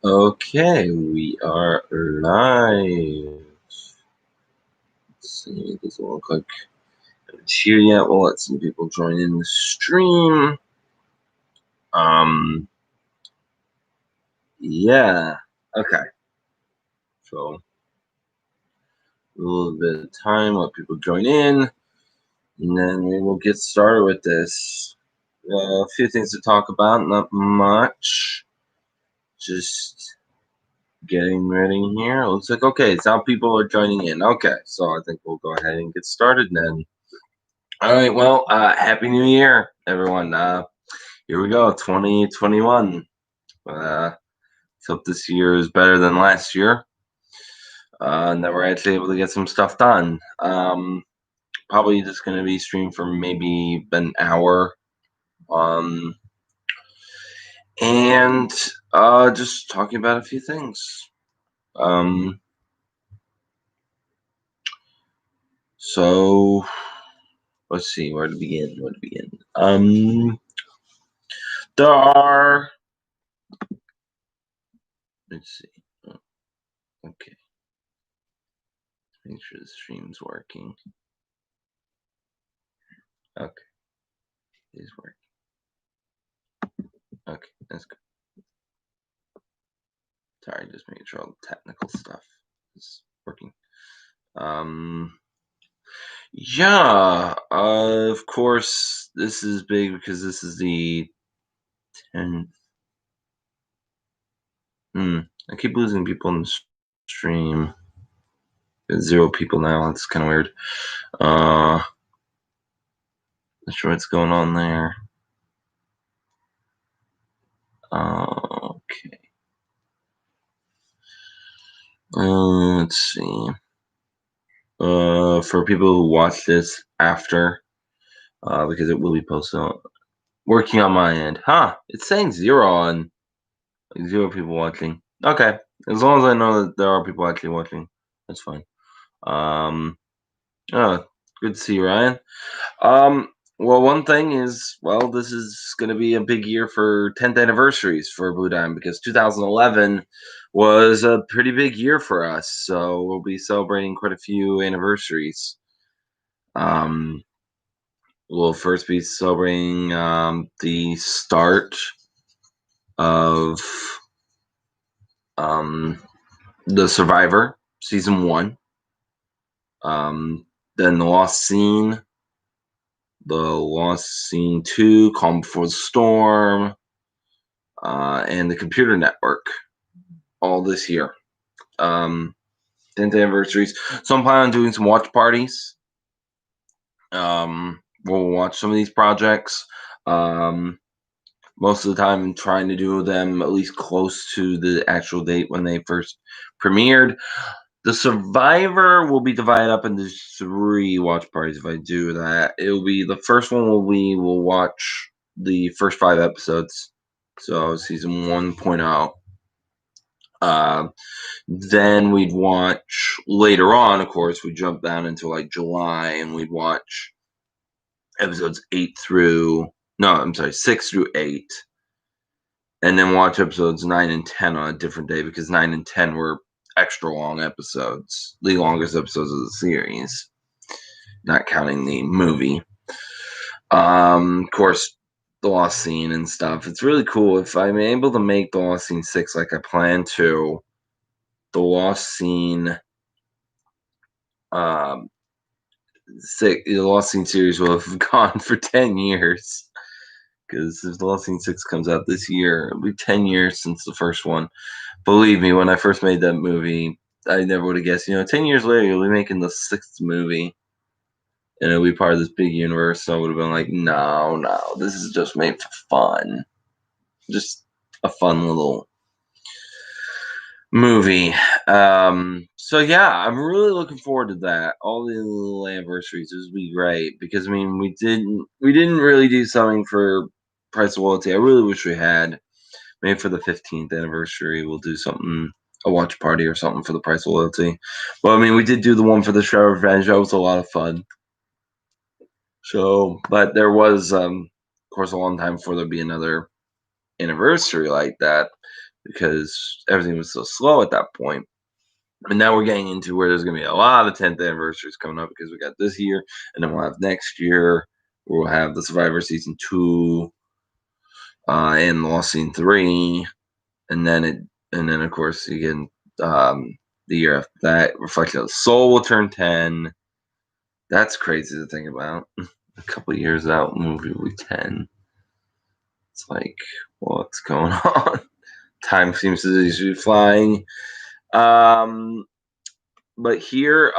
Okay, we are live. Let's see, it doesn't look like it's here yet. We'll let some people join in the stream. Yeah, okay. So, a little bit of time, let people join in, and then we will get started with this. A few things to talk about, not much. Just getting ready here. It looks like, okay, it's now people are joining in. Okay, so I think we'll go ahead and get started then. All right, well, Happy New Year, everyone. Here we go, 2021. Let's hope this year is better than last year, and that we're actually able to get some stuff done. Probably just going to be streamed for maybe an hour, and just talking about a few things. So let's see where to begin. There are. Let's see. Oh, okay. Make sure the stream's working. Okay. It is working. Okay, that's good. Sorry, just making sure all the technical stuff is working. Yeah, of course, this is big because this is the 10th. I keep losing people in the stream. There's 0 people now. It's kind of weird. Not sure what's going on there. Okay. Let's see. For people who watch this after, because it will be posted on, working on my end. Huh, it's saying 0 on, like 0 people watching. Okay, as long as I know that there are people actually watching, that's fine. Oh, good to see you, Ryan. Well, one thing is, well, this is going to be a big year for 10th anniversaries for Blue Dime because 2011 was a pretty big year for us. So we'll be celebrating quite a few anniversaries. We'll first be celebrating the start of The Survivor season 1. Then The Lost Scene, The Lost Scene 2, Calm Before the Storm, and The Computer Network, all this year. 10th anniversaries. So I'm planning on doing some watch parties. We'll watch some of these projects. Most of the time, I'm trying to do them at least close to the actual date when they first premiered. The Survivor will be divided up into 3 watch parties if I do that. It will be the first one we'll watch the first 5 episodes. So season 1.0. Then we'd watch later on, of course, we jump down into like July and we'd watch episodes 6 through 8. And then watch episodes 9 and 10 on a different day because 9 and 10 were extra long episodes, the longest episodes of the series, not counting the movie. Of course, The Lost Scene and stuff. It's really cool if I'm able to make The Lost Scene 6 like I plan to. The Lost Scene, the Lost Scene series will have gone for 10 years. Because if The Lost Scene 6 comes out this year, it'll be 10 years since the first one. Believe me, when I first made that movie, I never would have guessed. 10 years later, you'll be making the 6th movie, and it'll be part of this big universe. So I would have been like, no, this is just made for fun. Just a fun little movie. So yeah, I'm really looking forward to that. All the little anniversaries, this will be great because we didn't really do something for Price of Loyalty. I really wish we had. Maybe for the 15th anniversary, we'll do something, a watch party or something for the Price of Loyalty. But we did do the one for the Shroud of Revenge. That was a lot of fun. So, but there was, of course, a long time before there'd be another anniversary like that. because everything was so slow at that point. And now we're getting into where there's going to be a lot of 10th anniversaries coming up, because we got this year, and then we'll have next year. We'll have the Survivor Season 2 and Lost Scene 3. And then of course, again, the year after that, Reflection of the Soul will turn 10. That's crazy to think about. A couple years out, movie will be 10. It's like, what's going on? Time seems to be flying. But here,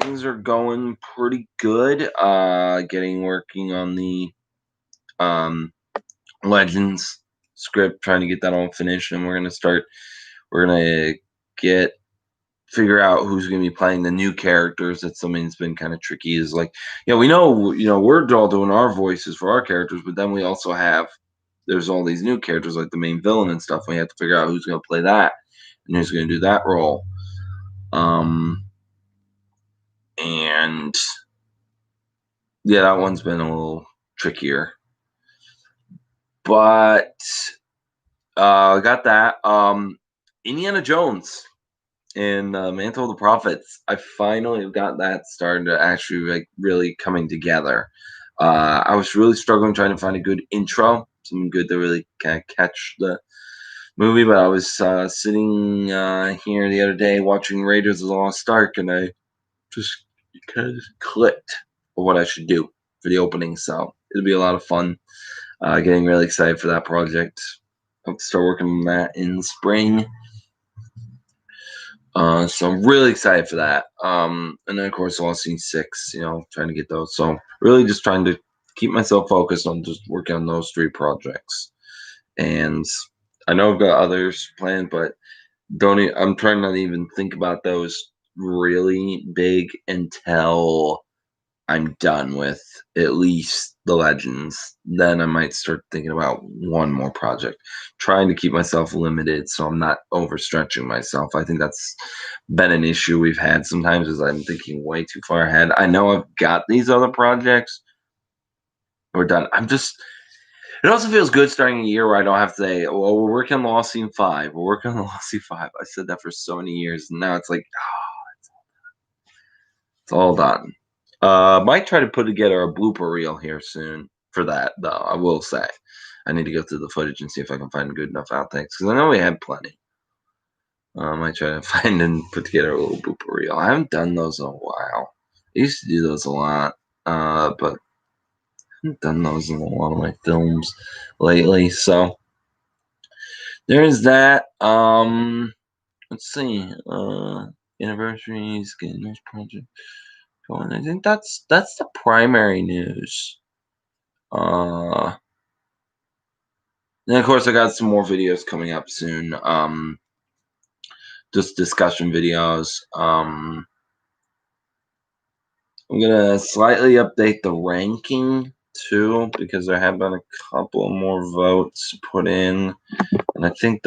things are going pretty good. Working on the Legends script, trying to get that all finished, and we're gonna figure out who's gonna be playing the new characters. That's something that's been kind of tricky. Is like, we know, we're all doing our voices for our characters, but then we also have, there's all these new characters like the main villain and stuff. We have to figure out who's gonna play that and who's gonna do that role. And yeah, that one's been a little trickier, but I got that. Indiana Jones and Mantle of the Prophets. I finally got that starting to actually like really coming together. I was really struggling trying to find a good intro, something good to really kind of catch the movie. But I was sitting here the other day watching Raiders of the Lost Ark, and I just kind of clicked for what I should do for the opening. So it'll be a lot of fun. Getting really excited for that project. Hope to start working on that in the spring. So I'm really excited for that. And then of course Lost Scene 6, trying to get those. So really just trying to keep myself focused on just working on those 3 projects. And I know I've got others planned, but I'm trying not to even think about those really big until I'm done with at least the Legends. Then I might start thinking about one more project, trying to keep myself limited so I'm not overstretching myself. I think that's been an issue we've had sometimes, is I'm thinking way too far ahead. I know I've got these other projects. We're done. It also feels good starting a year where I don't have to say, well, we're working on Lost Scene 5. We're working on Lost Scene 5. I said that for so many years. And now it's like, it's all done. Might try to put together a blooper reel here soon for that, though. I will say, I need to go through the footage and see if I can find good enough outtakes, because I know we had plenty. I might try to find and put together a little blooper reel. I haven't done those in a while. I used to do those a lot, but I haven't done those in a lot of my films lately. So there's that. Let's see. Anniversaries, getting this project going. I think that's the primary news. And of course I got some more videos coming up soon. Just discussion videos. I'm gonna slightly update the ranking too, because there have been a couple more votes put in, and I think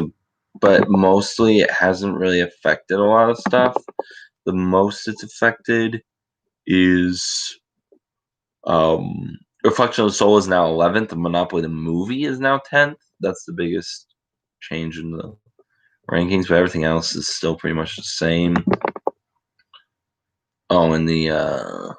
but mostly it hasn't really affected a lot of stuff. The most it's affected is Reflection of the Soul is now 11th, and Monopoly the movie is now 10th. That's the biggest change in the rankings, but everything else is still pretty much the same. Oh, and the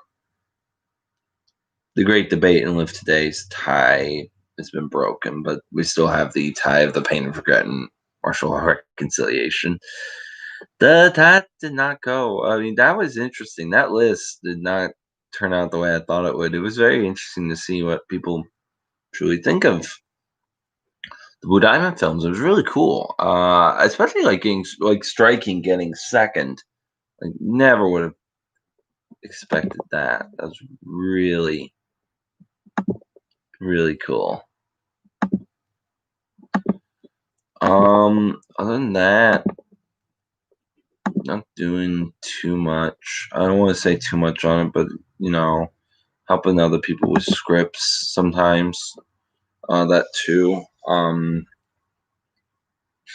Great Debate and Live Today's tie has been broken, but we still have the tie of the Pain and Regret and Martial Art Reconciliation. That did not go. I mean, that was interesting. That list did not turn out the way I thought it would. It was very interesting to see what people truly think of the Blue Diamond films. It was really cool. Especially Striking getting second. Like, never would have expected that. That was really, really cool. Other than that, not doing too much. I don't want to say too much on it, but helping other people with scripts sometimes. That too. So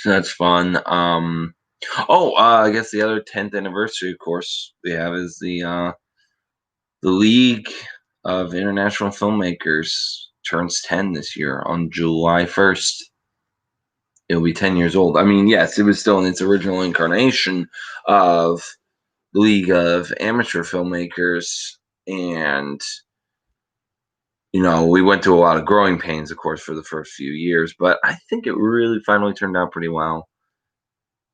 that's fun. I guess the other 10th anniversary, of course, we have is the League of International Filmmakers turns 10 this year on July 1st. It'll be 10 years old. I mean, yes, it was still in its original incarnation of the League of Amateur Filmmakers, and we went through a lot of growing pains, of course, for the first few years, but I think it really finally turned out pretty well.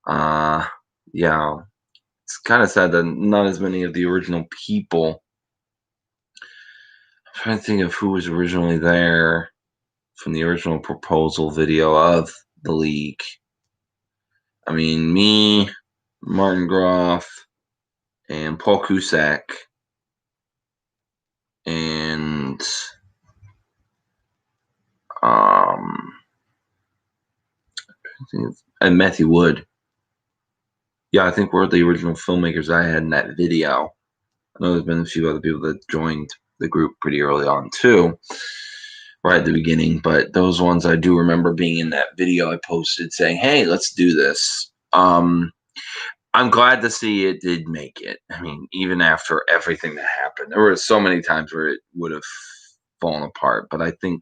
Uh, yeah, it's kind of sad that not as many of the original people. I'm trying to think of who was originally there from the original proposal video of the league. I mean, me, Martin Groff, and Paul Cusack, and um, and Matthew Wood. Yeah, I think we're the original filmmakers I had in that video. I know there's been a few other people that joined the group pretty early on too, right at the beginning. But those ones I do remember being in that video I posted saying, "Hey, let's do this." I'm glad to see it did make it. I mean, even after everything that happened, there were so many times where it would have fallen apart. But I think,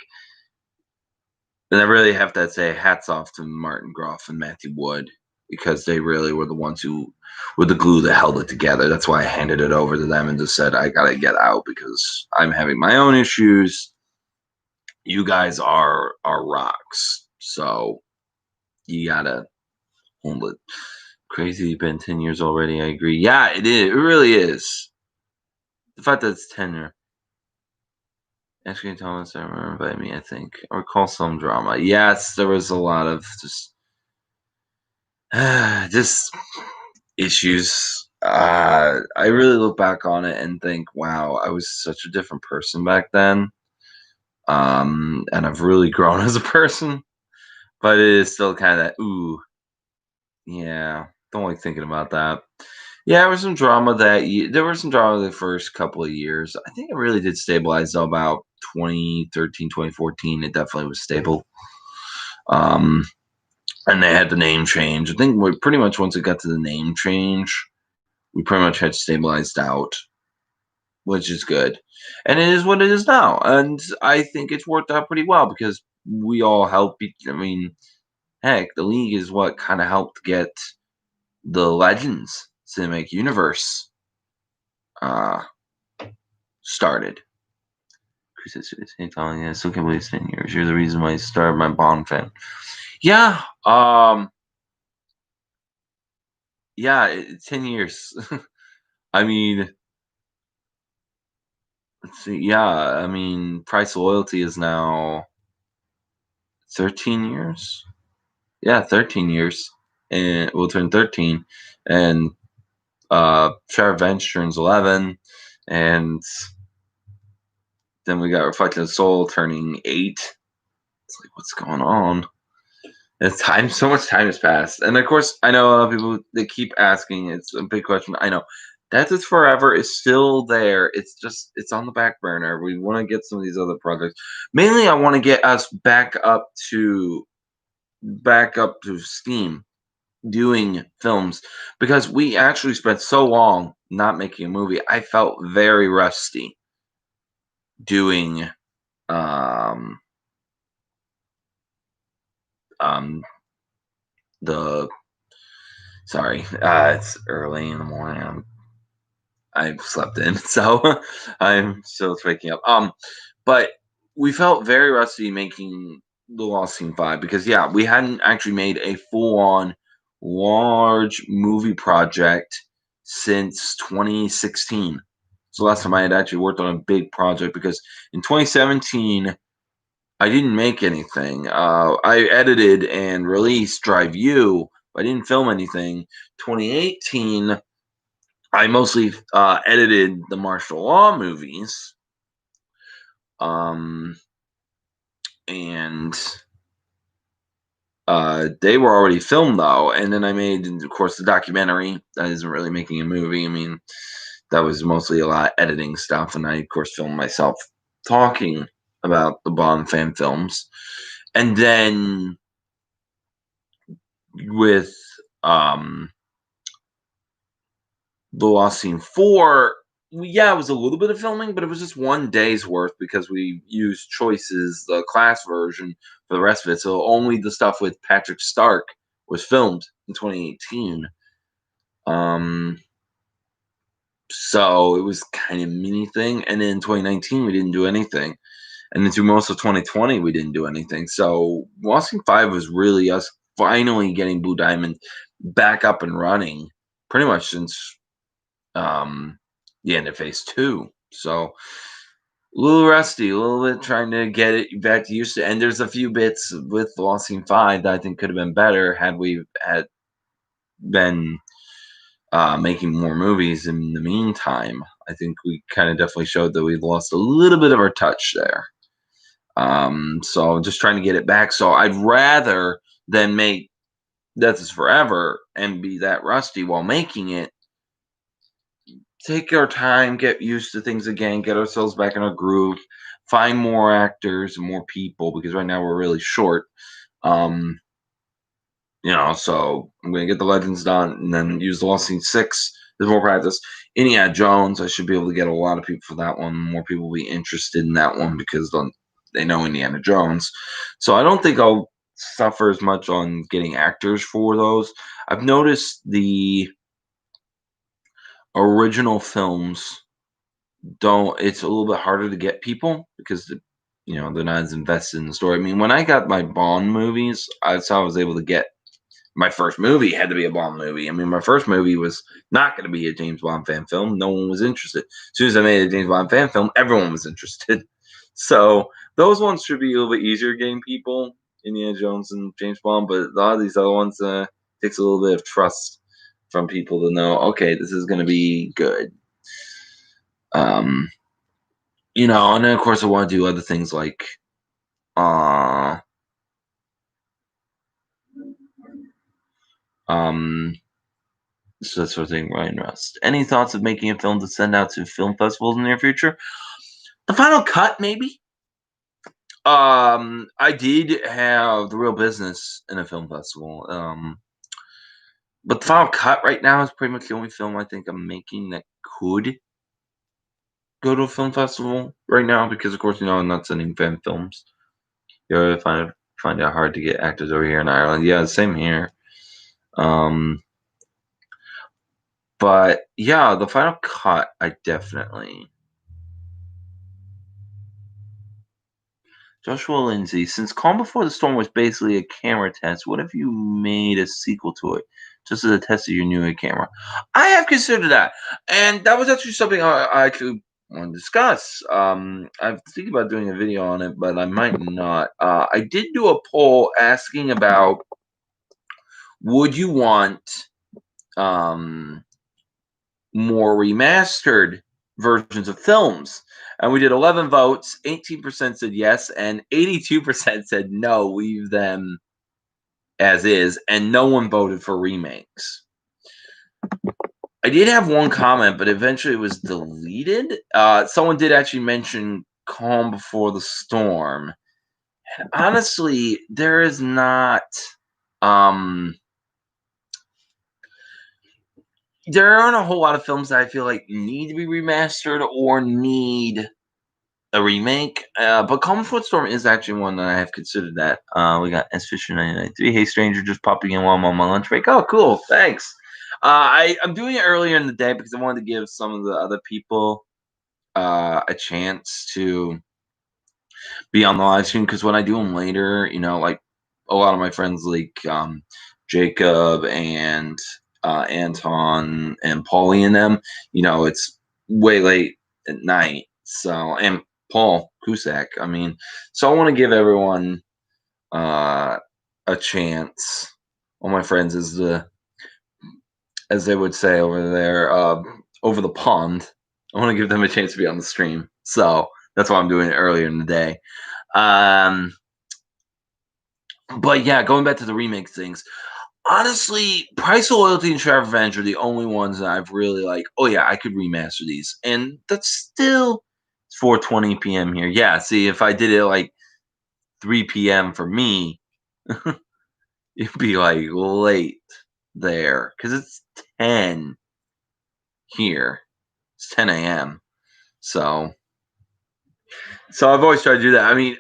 and I really have to say, hats off to Martin Groff and Matthew Wood, because they really were the ones who were the glue that held it together. That's why I handed it over to them and just said, I gotta get out because I'm having my own issues. You guys are rocks, so you gotta hold it. Crazy, been 10 years already. I agree. Yeah, it is. It really is. The fact that it's tenure. Ashley Thomas, I remember by me, I think. I recall some drama. Yes, there was a lot of just issues. I really look back on it and think, wow, I was such a different person back then. And I've really grown as a person, but it is still kind of, ooh, yeah, don't like thinking about that. Yeah, there was some drama that there was some drama the first couple of years. I think it really did stabilize though about 2013, 2014. It definitely was stable. Um, and they had the name change. I think we pretty much once it got to the name change, we pretty much had stabilized out, which is good. And it is what it is now. And I think it's worked out pretty well because we all help. I mean, heck, the league is what kind of helped get the Legends cinematic universe uh, started. Chris says, "Hey, Tony, I still can't believe it's 10 years. You're the reason why I started my Bond fan." Yeah, yeah, 10 years. I mean, let's see. Yeah, I mean, Price of Loyalty is now 13 years. Yeah, 13 years, and we'll turn 13, and Share Bench turns 11, and then we got Reflected Soul turning 8. It's like, what's going on? It's time. So much time has passed, and of course, I know a lot of people they keep asking. It's a big question. I know. Death is Forever is still there. It's just it's on the back burner. We want to get some of these other projects. Mainly, I want to get us back up to Steam doing films because we actually spent so long not making a movie. I felt very rusty doing um um the sorry, it's early in the morning. I've slept in, so I'm still waking up. But we felt very rusty making the Lost Scene 5 because yeah, we hadn't actually made a full-on large movie project since 2016. So last time I had actually worked on a big project because in 2017 I didn't make anything. I edited and released Drive U, but I didn't film anything. 2018 I mostly edited the martial law movies, um, and they were already filmed though. And then I made, of course, the documentary. That isn't really making a movie. I mean, that was mostly a lot of editing stuff, and I, of course, filmed myself talking about the Bond fan films. And then with um, the Lost Scene 4, Yeah, it was a little bit of filming, but it was just one day's worth because we used Choices, the class version, for the rest of it. So only the stuff with Patrick Stark was filmed in 2018. Um, so it was kind of mini thing, and then 2019 we didn't do anything, and then through most of 2020 we didn't do anything. So Lost King 5 was really us finally getting Blue Diamond back up and running, pretty much since um, the end of Phase 2. So a little rusty, a little bit trying to get it back to used to. And there's a few bits with Lost King 5 that I think could have been better had we had been making more movies in the meantime. I think we kind of definitely showed that we lost a little bit of our touch there. So just trying to get it back. So I'd rather than make Death is Forever and be that rusty while making it, take our time, get used to things again, get ourselves back in our groove, find more actors and more people because right now we're really short. Um, so I'm gonna get the Legends done and then use the Lost Scene 6. There's more practice. Indiana Jones, I should be able to get a lot of people for that one. More people will be interested in that one because they know Indiana Jones. So I don't think I'll suffer as much on getting actors for those. I've noticed the original films don't it's a little bit harder to get people because they're not as invested in the story. I mean, when I got my Bond movies, I saw I was able to get my first movie had to be a Bond movie. I mean, my first movie was not going to be a James Bond fan film. No one was interested. As soon as I made a James Bond fan film, everyone was interested. So those ones should be a little bit easier getting people, Indiana Jones and James Bond. But a lot of these other ones takes a little bit of trust from people to know, okay, this is going to be good. Um, and then of course I want to do other things like uh um so that sort of thing. Ryan Rust. Any thoughts of making a film to send out to film festivals in the near future? The final cut, maybe. I did have the real business in a film festival. But the final cut right now is pretty much the only film I think I'm making that could go to a film festival right now because of course, I'm not sending fan films. I find it hard to get actors over here in Ireland. Yeah, same here. Um But yeah, the final cut, I definitely. Joshua Lindsay, since Calm Before the Storm was basically a camera test, what if you made a sequel to it, just as a test of your new camera? I have considered that, and that was actually something I actually want to discuss. I'm thinking about doing a video on it, but I might not. I did do a poll asking about would you want um more remastered versions of films. And we did 11 votes. 18% said yes, and 82% said no, leave them as is. And no one voted for remakes. I did have one comment, but eventually it was deleted. Someone did actually mention Calm Before the Storm. And honestly, there is not. Um, there aren't a whole lot of films that I feel like need to be remastered or need a remake. But Calm Before the Storm is actually one that I have considered that. We got S Fisher 993. Hey Stranger, just popping in while I'm on my lunch break. Oh, cool. Thanks. I'm doing it earlier in the day because I wanted to give some of the other people a chance to be on the live stream. Because when I do them later, like a lot of my friends like Jacob and Anton and Paulie and them, it's way late at night. So, and Paul Cusack. I mean, so I want to give everyone uh, a chance. All my friends, as they would say over there, over the pond. I want to give them a chance to be on the stream. So that's why I'm doing it earlier in the day. Um, but yeah, going back to the remake things, honestly, Price of Loyalty and Shroud of Revenge are the only ones that I've really like. Oh yeah, I could remaster these, and that's still 4:20 p.m. here. Yeah, see, if I did it like 3 p.m. for me, it'd be like late there because it's 10 here. It's 10 a.m. So I've always tried to do that. I mean,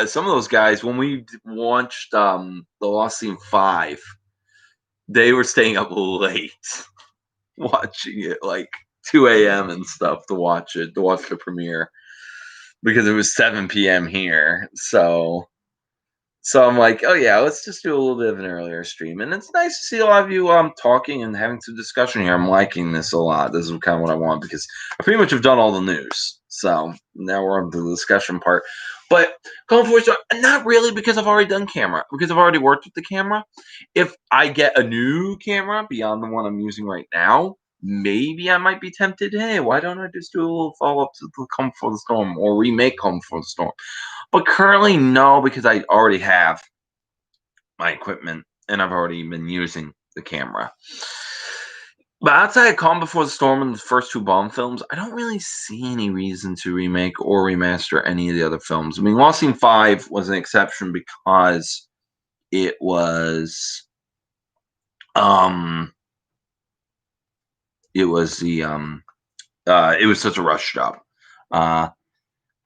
some of those guys, when we watched The Lost Scene 5, they were staying up late watching it, like 2 a.m. and stuff, to watch the premiere, because it was 7 p.m. here. So I'm like, oh yeah, let's just do a little bit of an earlier stream, and it's nice to see a lot of you talking and having some discussion here. I'm liking this a lot. This is kind of what I want, because I pretty much have done all the news. So now we're on to the discussion part. But going forward, not really, because I've already done camera, because I've already worked with the camera. If I get a new camera beyond the one I'm using right now, maybe I might be tempted. Hey, why don't I just do a little follow up to Come Before the Storm, or remake Come Before the Storm? But currently, no, because I already have my equipment and I've already been using the camera. But outside of Calm Before the Storm and the first two Bond films, I don't really see any reason to remake or remaster any of the other films. I mean, Lost Scene 5 was an exception because it was it was such a rush job.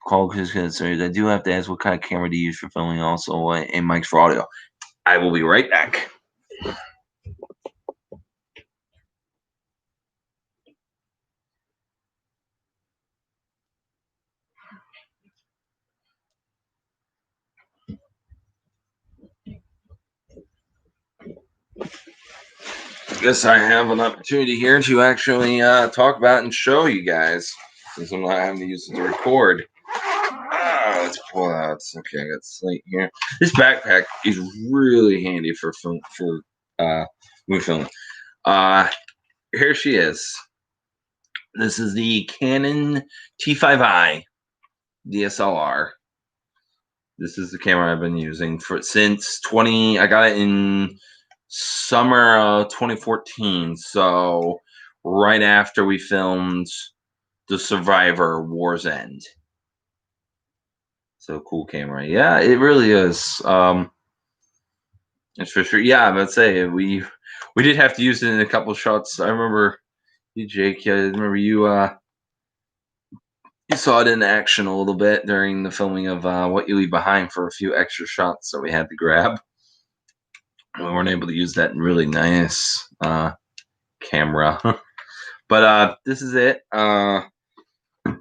Call because I do have to ask, what kind of camera do you use for filming, also, and mics for audio? I will be right back. Guess I have an opportunity here to actually talk about and show you guys, since I'm not having to use it to record. Let's pull out. Okay, I got Slate here. This backpack is really handy for movie filming. Here she is. This is the Canon T5i DSLR. This is the camera I've been using since I got it in summer of 2014. So right after we filmed The Survivor: War's End. So cool camera. Yeah, it really is. It's for sure. Yeah, I'd say we did have to use it in a couple shots. I remember you, Jake. I remember you saw it in action a little bit during the filming of What You Leave Behind, for a few extra shots that we had to grab. We weren't able to use that really nice camera. But this is it.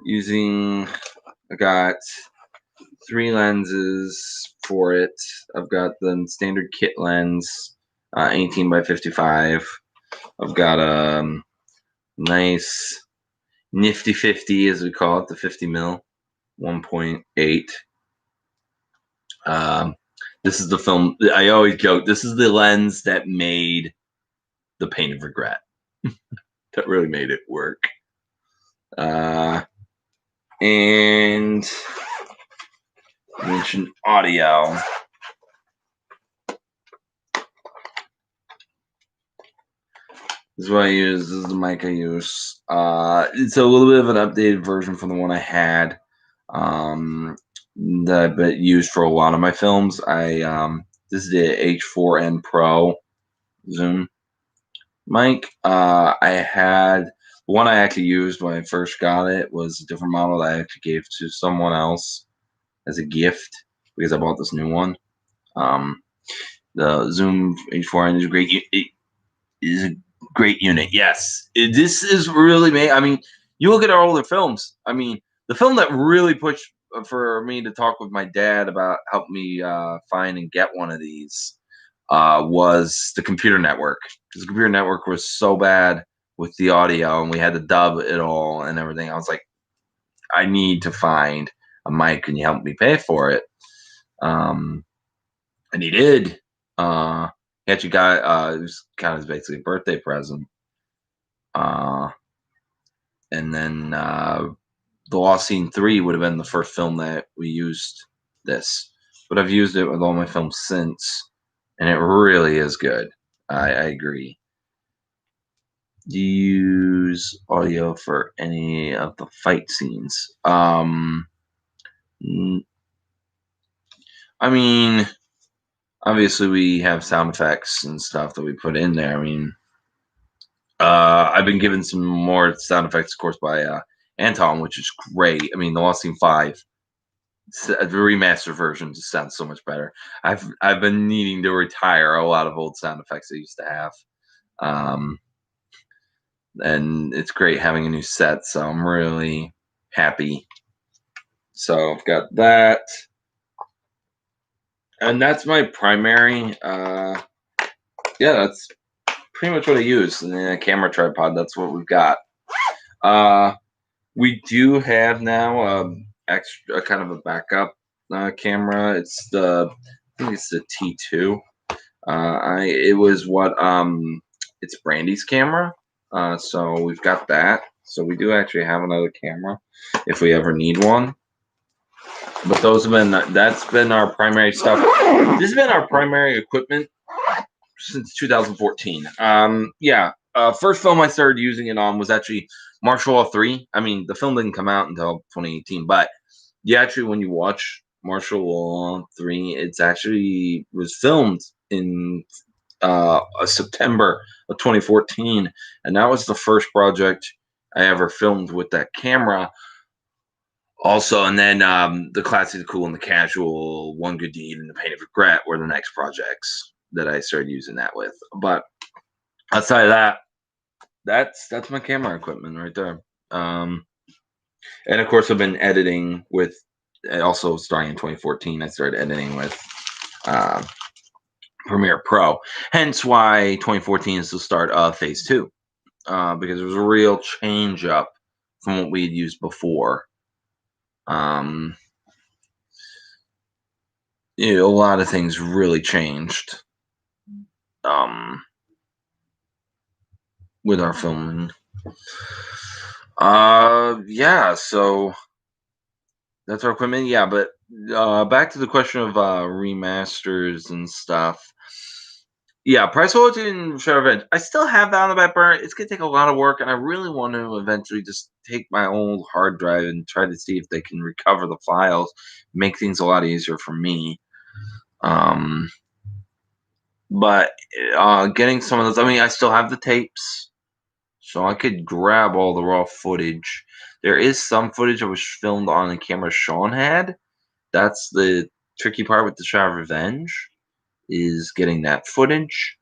Using, I got 3 lenses for it. I've got the standard kit lens, 18 by 55. I've got a nice nifty 50, as we call it, the 50 mil 1.8. This is the film. I always joke, this is the lens that made The Pain of Regret. That really made it work. And mention audio. This is what I use. This is the mic I use. It's a little bit of an updated version from the one I had, that I've used for a lot of my films. This is the H4n Pro Zoom Mic. I had the one I actually used when I first got it was a different model that I actually gave to someone else as a gift, because I bought this new one. The Zoom H4n is great. It is a great unit. Yes, this is really made. I mean, you look at our older films. I mean, the film that really pushed for me to talk with my dad about helping me find and get one of these was The Computer Network. Because The Computer Network was so bad with the audio, and we had to dub it all and everything. I was like, I need to find a mic. Can you help me pay for it? And he did. He actually got it was kind of basically a birthday present. And then The Lost Scene 3 would have been the first film that we used this. But I've used it with all my films since, and it really is good. I agree. Do you use audio for any of the fight scenes? I mean, obviously we have sound effects and stuff that we put in there. I mean, I've been given some more sound effects, of course, by Anton, which is great. I mean, the Lost Scene 5, the remastered version just sounds so much better. I've been needing to retire a lot of old sound effects I used to have. Um, and it's great having a new set, so I'm really happy. So I've got that. And that's my primary yeah, that's pretty much what I use. And then a camera tripod, that's what we've got. We do have now extra kind of a backup camera. I think it's the T2. It was what it's Brandy's camera. So we've got that. So we do actually have another camera if we ever need one. But that's been our primary stuff. This has been our primary equipment since 2014. Yeah. First film I started using it on was actually Martial Law 3. I mean, the film didn't come out until 2018, but when you watch Martial Law 3, it's actually was filmed in September of 2014, and that was the first project I ever filmed with that camera. Also, and then the Classic, the Cool, and the Casual, One Good Deed, and the Pain of Regret were the next projects that I started using that with. But outside of that, that's my camera equipment right there. And of course, I've been editing with. Also, starting in 2014, I started editing with Premiere Pro. Hence, why 2014 is the start of Phase 2, because it was a real change up from what we had used before. A lot of things really changed with our filming. Yeah, so that's our equipment. Yeah, but back to the question of remasters and stuff. Yeah, Price Loyalty and Shadow Revenge. I still have that on the back burner. It's gonna take a lot of work, and I really want to eventually just take my old hard drive and try to see if they can recover the files, make things a lot easier for me. But getting some of those. I mean, I still have the tapes, so I could grab all the raw footage. There is some footage that was filmed on the camera Sean had. That's the tricky part with the Shadow Revenge, is getting that footage.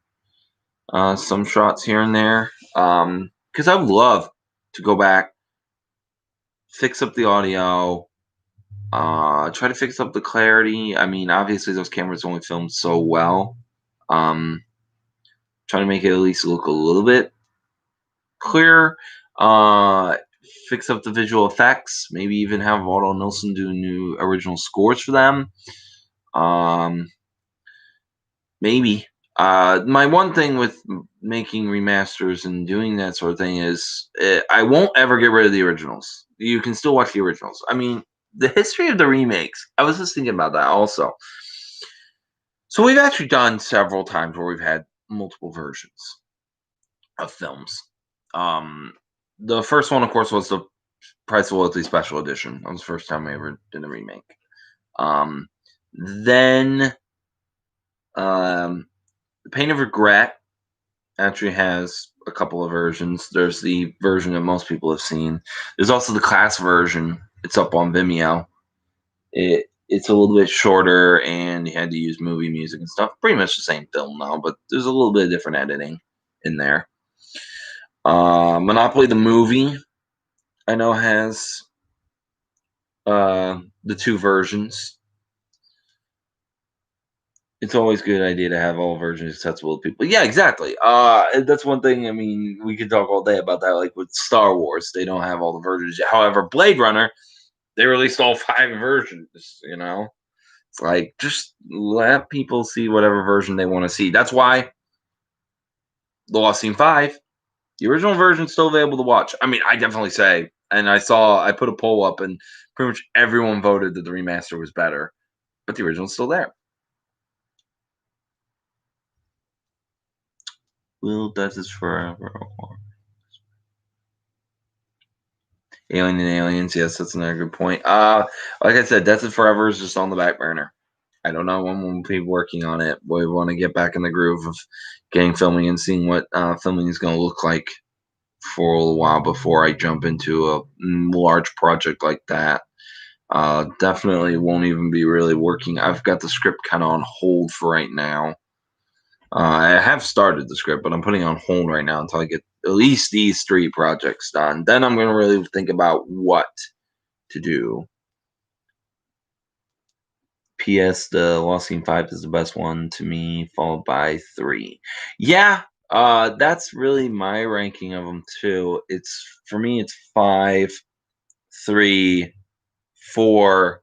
Some shots here and there. Because I would love to go back, fix up the audio, try to fix up the clarity. I mean, obviously those cameras only filmed so well. Try to make it at least look a little bit clearer. Fix up the visual effects. Maybe even have Otto Nilsson do new original scores for them. Maybe. My one thing with making remasters and doing that sort of thing is I won't ever get rid of the originals. You can still watch the originals. I mean, the history of the remakes, I was just thinking about that also. So we've actually done several times where we've had multiple versions of films. The first one, of course, was the Price of Loyalty Special Edition. That was the first time I ever did a remake. Then The Pain of Regret actually has a couple of versions. There's the version that most people have seen. There's also the class version. It's up on Vimeo. It's a little bit shorter, and you had to use movie music and stuff. Pretty much the same film now, but there's a little bit of different editing in there. Monopoly the movie, I know, has the two versions. It's always a good idea to have all versions accessible to people. Yeah, exactly. That's one thing. I mean, we could talk all day about that. Like with Star Wars, they don't have all the versions. However, Blade Runner, they released all 5 versions. It's like, just let people see whatever version they want to see. That's why The Lost Scene 5, the original version, is still available to watch. I mean, I definitely say, and I put a poll up, and pretty much everyone voted that the remaster was better, but the original's still there. Will Death is Forever. Alien and Aliens, yes, that's another good point. Like I said, Death is Forever is just on the back burner. I don't know when we'll be working on it. We want to get back in the groove of getting filming and seeing what filming is going to look like for a while before I jump into a large project like that. Definitely won't even be really working. I've got the script kind of on hold for right now. I have started the script, but I'm putting it on hold right now until I get at least these 3 projects done. Then I'm going to really think about what to do. P.S. The Lost Scene 5 is the best one to me, followed by 3. Yeah, that's really my ranking of them too. It's for me, it's 5, 3, 4,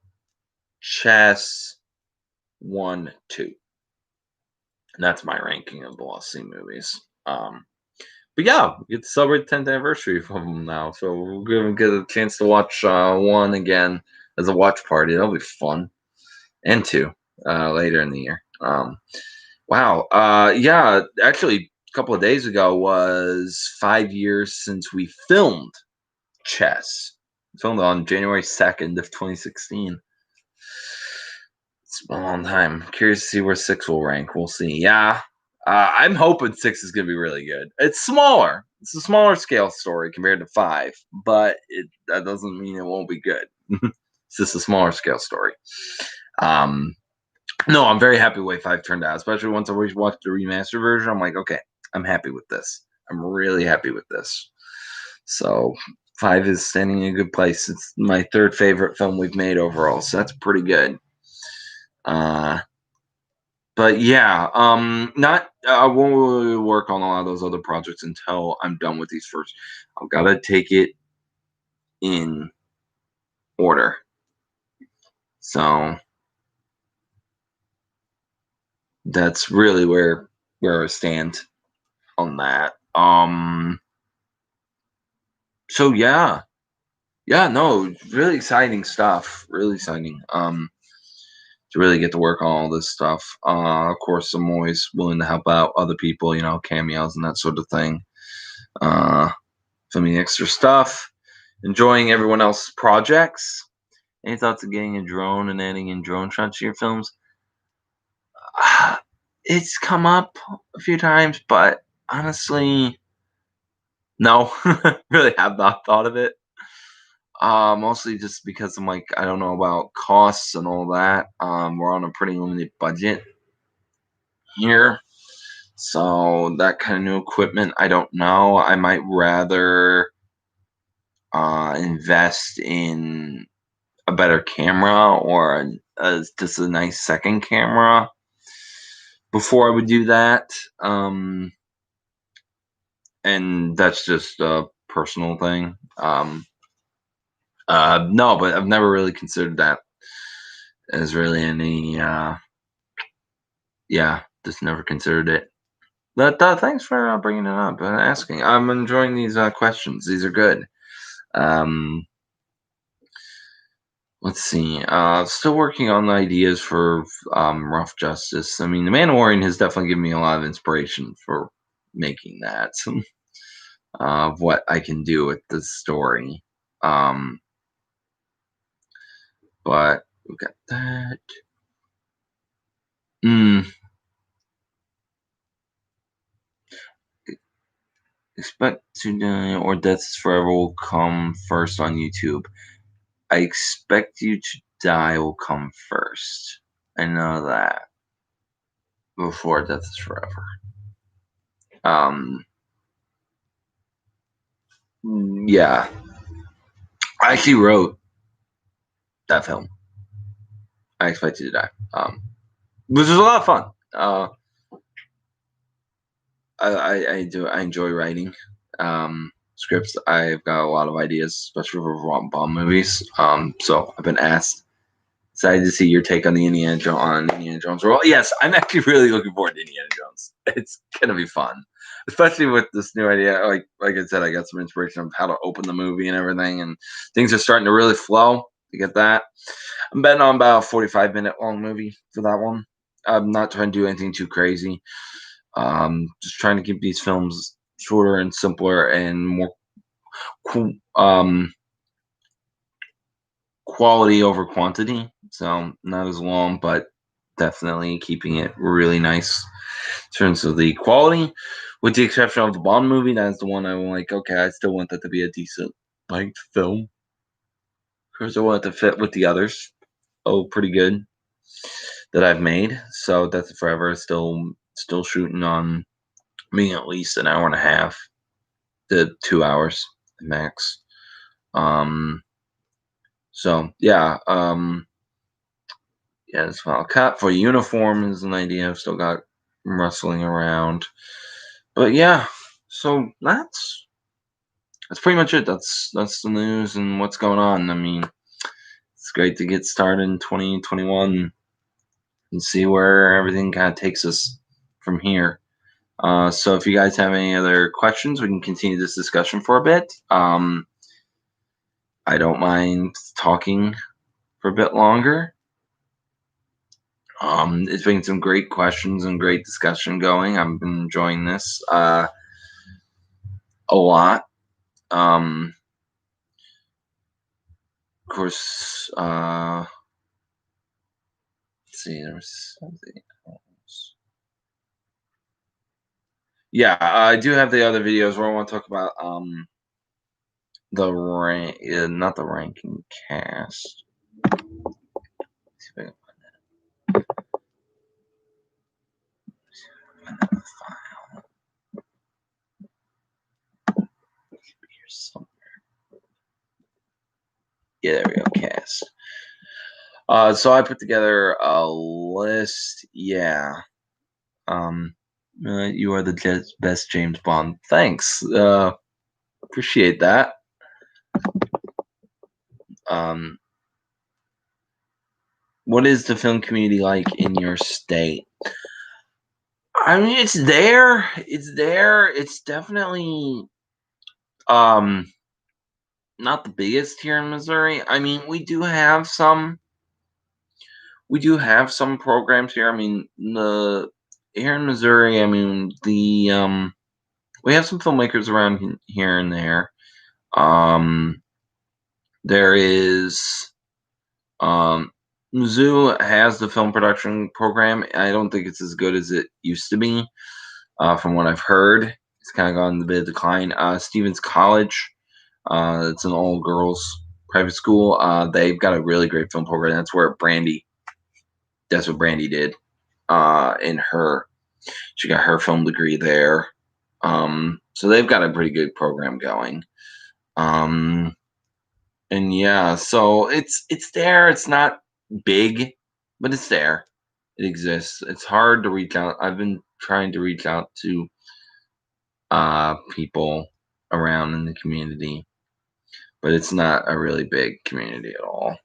Chess, 1, 2. And that's my ranking of the Lost Scene movies. But yeah, we get to celebrate the 10th anniversary of them now, so we're gonna get a chance to watch 1 again as a watch party. That'll be fun, and 2 later in the year. Wow. Yeah, actually, a couple of days ago was 5 years since we filmed Chess. Filmed on January 2nd of 2016. It's been a long time. Curious to see where 6 will rank. We'll see. Yeah. I'm hoping 6 is going to be really good. It's smaller. It's a smaller scale story compared to 5, but that doesn't mean it won't be good. It's just a smaller scale story. No, I'm very happy the way 5 turned out, especially once I watched the remastered version. I'm like, okay, I'm happy with this. I'm really happy with this. So 5 is standing in a good place. It's my 3rd favorite film we've made overall, so that's pretty good. But yeah, not I won't really work on a lot of those other projects until I'm done with these first. I've got to take it in order. So that's really where I stand on that. So yeah. Yeah, no, really exciting stuff. Really exciting. To really get to work on all this stuff. Of course, I'm always willing to help out other people, cameos and that sort of thing. Filming extra stuff, enjoying everyone else's projects. Any thoughts of getting a drone and adding in drone shots to your films? It's come up a few times, but honestly, no, really have not thought of it. Mostly just because I'm like, I don't know about costs and all that. We're on a pretty limited budget here. So that kind of new equipment, I don't know. I might rather invest in a better camera or just a nice second camera before I would do that. And that's just a personal thing. No, but I've never really considered that as really any. Yeah, just never considered it. But thanks for bringing it up and asking. I'm enjoying these questions. These are good. Um, let's see. Still working on ideas for Rough Justice. I mean, The Mandalorian has definitely given me a lot of inspiration for making that. Of what I can do with the story. But we got that. Expect to Die or Deaths Forever will come first on YouTube. I Expect You to Die will come first. I know that. Before Death is Forever. Yeah. I actually wrote that film. I Expect You to Die. Which was a lot of fun. I enjoy writing scripts. I've got a lot of ideas, especially for bomb movies. So I've been excited to see your take on the Indiana Jones role. Yes, I'm actually really looking forward to Indiana Jones. It's gonna be fun, especially with this new idea. Like I said, I got some inspiration of how to open the movie and everything, and things are starting to really flow. To get that, I'm betting on about a 45-minute long movie for that one. I'm not trying to do anything too crazy. Just trying to keep these films shorter and simpler and more quality over quantity. So not as long, but definitely keeping it really nice in terms of the quality with the exception of the Bond movie. That's the one I'm like, okay, I still want that to be a decent length film because I want it to fit with the others. Oh, pretty good that I've made. So Death of Forever is still shooting on me at least an hour and a half to 2 hours max. So yeah, yeah, as well. Cut for uniform is an idea. I've still got rustling around, but yeah. So that's pretty much it. That's the news and what's going on. I mean, it's great to get started in 2021 and see where everything kind of takes us from here. So if you guys have any other questions, we can continue this discussion for a bit. I don't mind talking for a bit longer. It's been some great questions and great discussion going. I've been enjoying this a lot. Of course, let's see, there was something else. Yeah, I do have the other videos where I want to talk about the rank, not the ranking cast. Let's see if I can find that file. Here somewhere. Yeah, there we go. Cast. So I put together a list. Yeah. You are the best James Bond. Thanks. Appreciate that. What is the film community like in your state? I mean, it's there. It's there. It's definitely not the biggest here in Missouri. I mean, we do have some programs here. I mean, the here in Missouri, I mean, the we have some filmmakers around here and there. There is Mizzou has the film production program. I don't think it's as good as it used to be. From what I've heard, it's kind of gone a bit of decline. Stevens College, it's an all girls private school. They've got a really great film program. That's what Brandy did. She got her film degree there. So they've got a pretty good program going. And yeah, so it's there. It's not big, but it's there. It exists. It's hard to reach out. I've been trying to reach out to people around in the community, but it's not a really big community at all.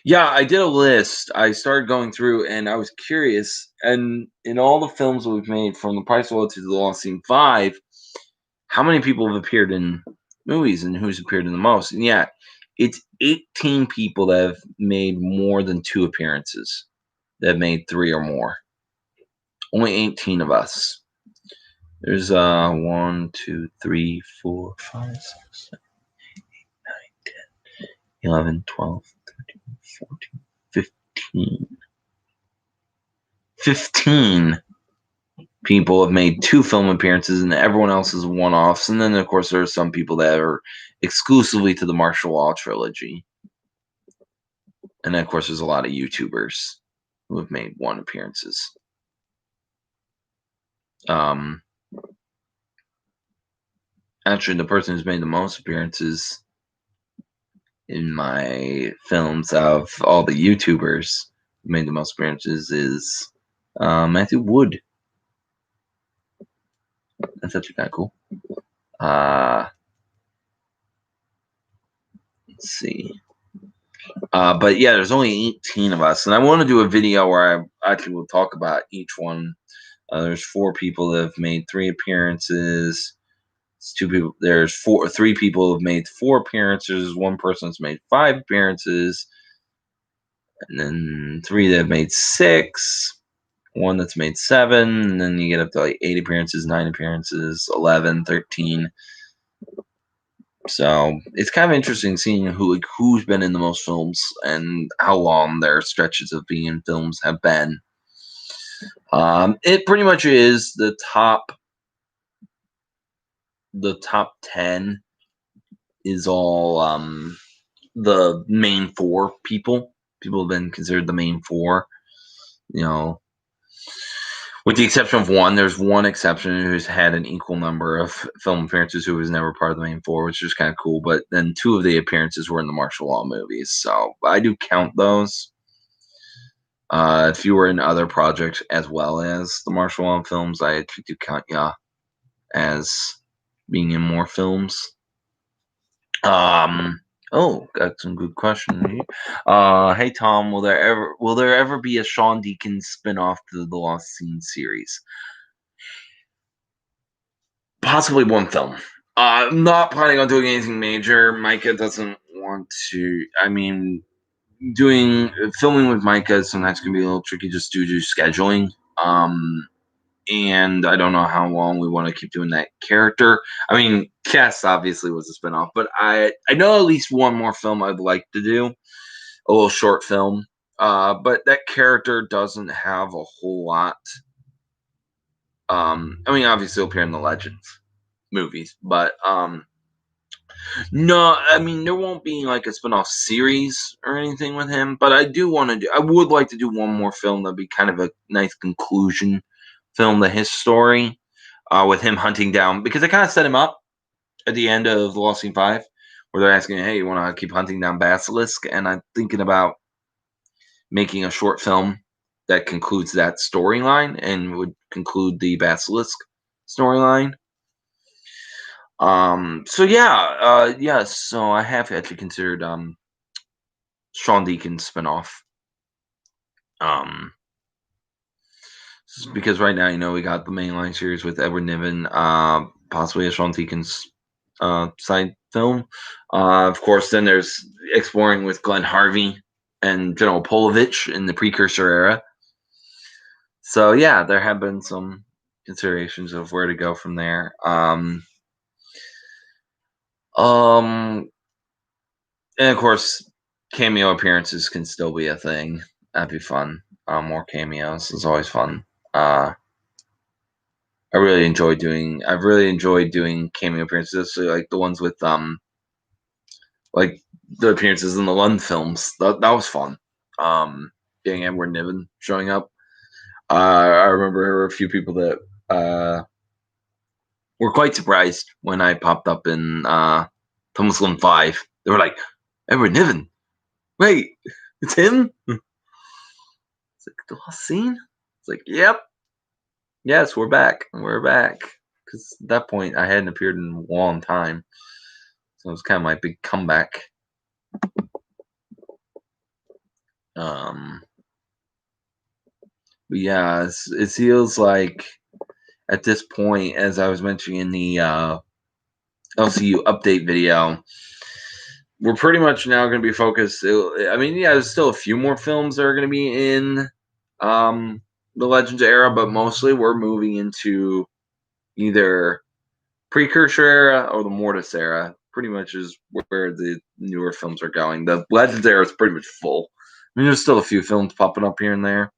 Yeah, I did a list. I started going through and I was curious. And in all the films that we've made, from The Price of Oil to The Lost Scene 5, how many people have appeared in movies and who's appeared in the most? And yeah, it's 18 people that have made more than 2 appearances, that have made 3 or more. Only 18 of us. There's 1, 2, 3, 4, 5, 6, 7, 8, 9, 10, 11, 12, 13, 14, 15. 15 people have made 2 film appearances, and everyone else is one-offs. And then, of course, there are some people that are exclusively to the Martial Law trilogy. And then, of course, there's a lot of YouTubers who have made 1 appearances. Actually, the person who's made the most appearances in my films of all the YouTubers who made the most appearances is Matthew Wood. That's actually kind of cool. Let's see. But yeah, there's only 18 of us, and I want to do a video where I actually will talk about each one. There's 4 people that have made 3 appearances. It's 2 people. There's 3 people who have made 4 appearances. 1 person's made 5 appearances, and then 3 that have made 6. 1 that's made 7, and then you get up to like 8 appearances, 9 appearances, 11, 13. So it's kind of interesting seeing who's been in the most films and how long their stretches of being in films have been. It pretty much is the top 10 is all the main four people. People have been considered the main four, you know, with the exception of one. There's one exception who's had an equal number of film appearances who was never part of the main four, which is kind of cool. But then two of the appearances were in the martial law movies, so I do count those. If you were in other projects as well as the martial law films, I do count ya as being in more films. Got some good questions here. Hey Tom, will there ever be a Sean Deacon spin-off to the Lost Scene series? Possibly one film. I'm not planning on doing anything major. Micah doesn't want to. I mean, doing filming with Micah sometimes can be a little tricky just due to scheduling. And I don't know how long we want to keep doing that character. I mean, Cass obviously was a spinoff, but I know at least one more film I'd like to do, a little short film. But that character doesn't have a whole lot. I mean, obviously he'll appear in the Legends movies, but no, I mean there won't be like a spinoff series or anything with him. But I would like to do one more film that'd be kind of a nice conclusion film to his story, with him hunting down, because they kind of set him up at the end of The Lost Scene 5, where they're asking, hey, you want to keep hunting down Basilisk? And I'm thinking about making a short film that concludes that storyline and would conclude the Basilisk storyline. So I have actually considered Sean Deacon's spinoff. Because right now, we got the mainline series with Edward Niven, possibly a Sean Deacon's side film. Of course, then there's exploring with Glenn Harvey and General Polovich in the precursor era. So yeah, there have been some considerations of where to go from there. And of course, cameo appearances can still be a thing. That'd be fun. More cameos is always fun. I've really enjoyed doing cameo appearances, like the ones with like the appearances in the Lund films. That was fun. Getting Edward Niven showing up. I remember there were a few people that were quite surprised when I popped up in Thomas Lund 5. They were like, Edward Niven? Wait, it's him? It's like, the last scene? It's like, yep. Yes, we're back. We're back. Because at that point, I hadn't appeared in a long time. So it was kind of my big comeback. But yeah, it feels like at this point, as I was mentioning in the LCU update video, we're pretty much now going to be focused. I mean, yeah, there's still a few more films that are going to be in the Legends era, but mostly we're moving into either precursor era or the Mortis era. Pretty much is where the newer films are going. The Legends era is pretty much full. I mean, there's still a few films popping up here and there.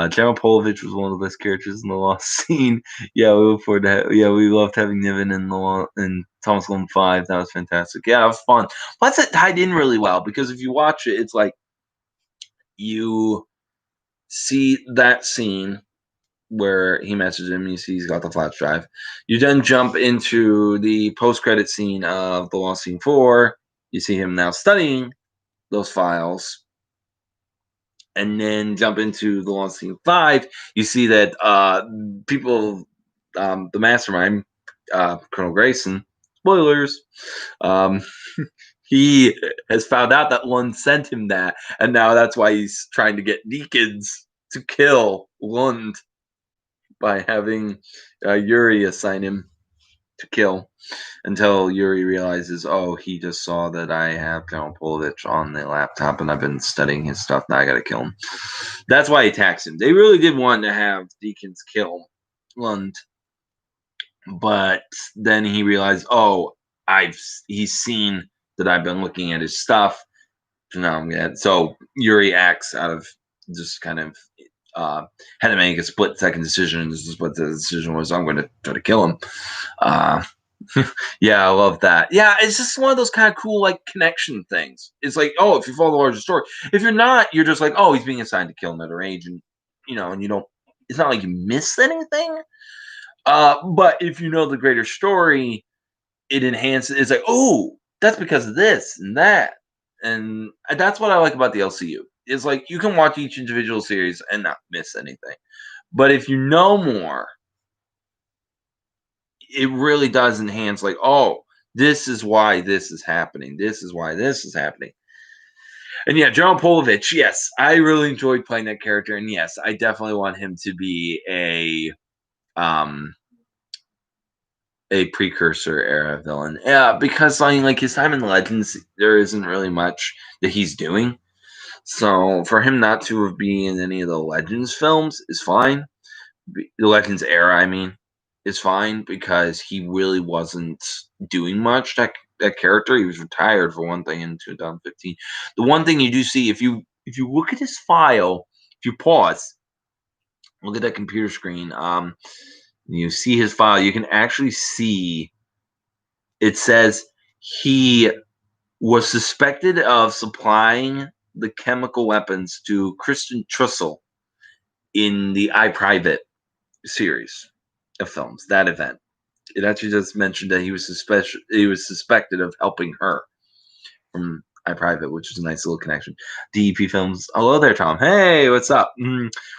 General Polovich was one of the best characters in the Lost Scene. Yeah, we look forward to. We loved having Niven in Thomas Lund 5. That was fantastic. Yeah, it was fun. Plus, it tied in really well because if you watch it, it's like you see that scene where he messages him. You see he's got the flash drive. You then jump into the post-credit scene of The Lost Scene 4. You see him now studying those files. And then jump into The Lost Scene 5. You see that people, the mastermind, Colonel Grayson, spoilers, he has found out that Lund sent him that. And now that's why he's trying to get Deakins to kill Lund by having Yuri assign him to kill, until Yuri realizes, oh, he just saw that I have General Polovich on the laptop and I've been studying his stuff. Now I gotta kill him. That's why he attacks him. They really did want to have Deakins kill Lund, but then he realized, oh, he's seen that I've been looking at his stuff. So now I'm gonna. So Yuri acts out of just kind of had to make a split-second decision, and this is what the decision was. I'm going to try to kill him. Uh, yeah, I love that. Yeah, it's just one of those kind of cool, like, connection things. It's like, oh, if you follow the larger story. If you're not, you're just like, oh, he's being assigned to kill another agent, and you don't, it's not like you missed anything. But if you know the greater story, it enhances, it's like, oh, that's because of this and that. And that's what I like about the LCU. It's like you can watch each individual series and not miss anything. But if you know more, it really does enhance, like, oh, this is why this is happening. This is why this is happening. And yeah, John Polovich, yes, I really enjoyed playing that character. And yes, I definitely want him to be a precursor era villain. Yeah, because I mean, like, his time in Legends, there isn't really much that he's doing. So for him not to have been in any of the Legends films is fine. The Legends era, I mean, is fine because he really wasn't doing much. That character, he was retired for one thing in 2015. The one thing you do see, if you look at his file, if you pause, look at that computer screen, you see his file, you can actually see it says he was suspected of supplying the chemical weapons to Kristen Trussell in the I Private series of films, that event. It actually just mentioned that he was suspected of helping her from I Private, which is a nice little connection. DEP Films. Hello there, Tom. Hey, what's up?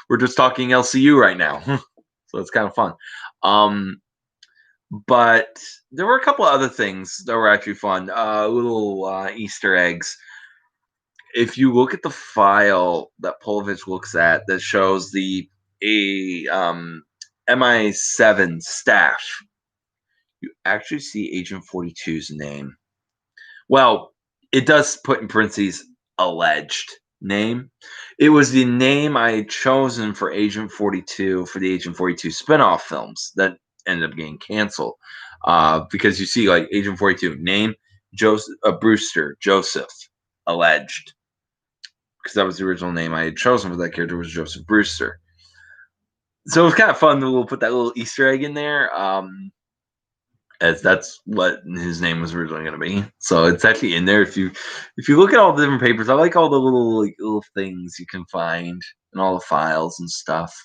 We're just talking LCU right now. So it's kind of fun. But there were a couple of other things that were actually fun. Little Easter eggs. If you look at the file that Polovich looks at that shows the MI7 staff, you actually see Agent 42's name. Well, it does put in parentheses alleged name. It was the name I had chosen for Agent 42 for the Agent 42 spinoff films that ended up getting canceled. Because you see, like, Agent 42 name Joseph Brewster Joseph alleged, because that was the original name I had chosen for that character, was Joseph Brewster. So it was kind of fun to put that little Easter egg in there. As that's what his name was originally going to be. So it's actually in there. If you look at all the different papers, I like all the little things you can find in all the files and stuff.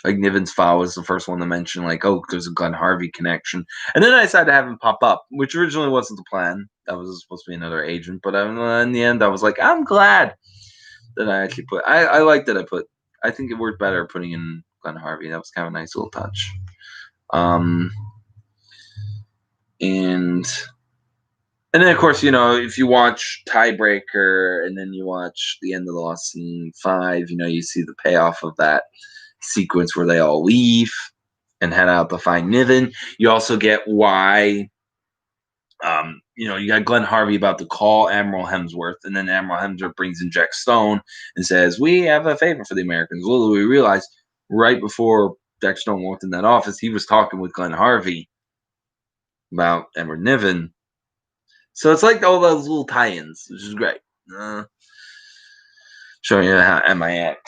Like Niven's file was the first one to mention, like, oh, there's a Glenn Harvey connection, and then I decided to have him pop up, which originally wasn't the plan. That was supposed to be another agent, but in the end, I was like, I'm glad that I actually put. I like that I put. I think it worked better putting in Glenn Harvey. That was kind of a nice little touch. And then, of course, if you watch Tiebreaker and then you watch the end of the Lost Scene 5, you see the payoff of that sequence where they all leave and head out to find Niven. You also get why, you got Glenn Harvey about to call Admiral Hemsworth, and then Admiral Hemsworth brings in Jack Stone and says, we have a favor for the Americans. Little do we realize, right before Jack Stone walked in that office, he was talking with Glenn Harvey about Edward Niven. So it's like all those little tie-ins, which is great. Showing you how MIX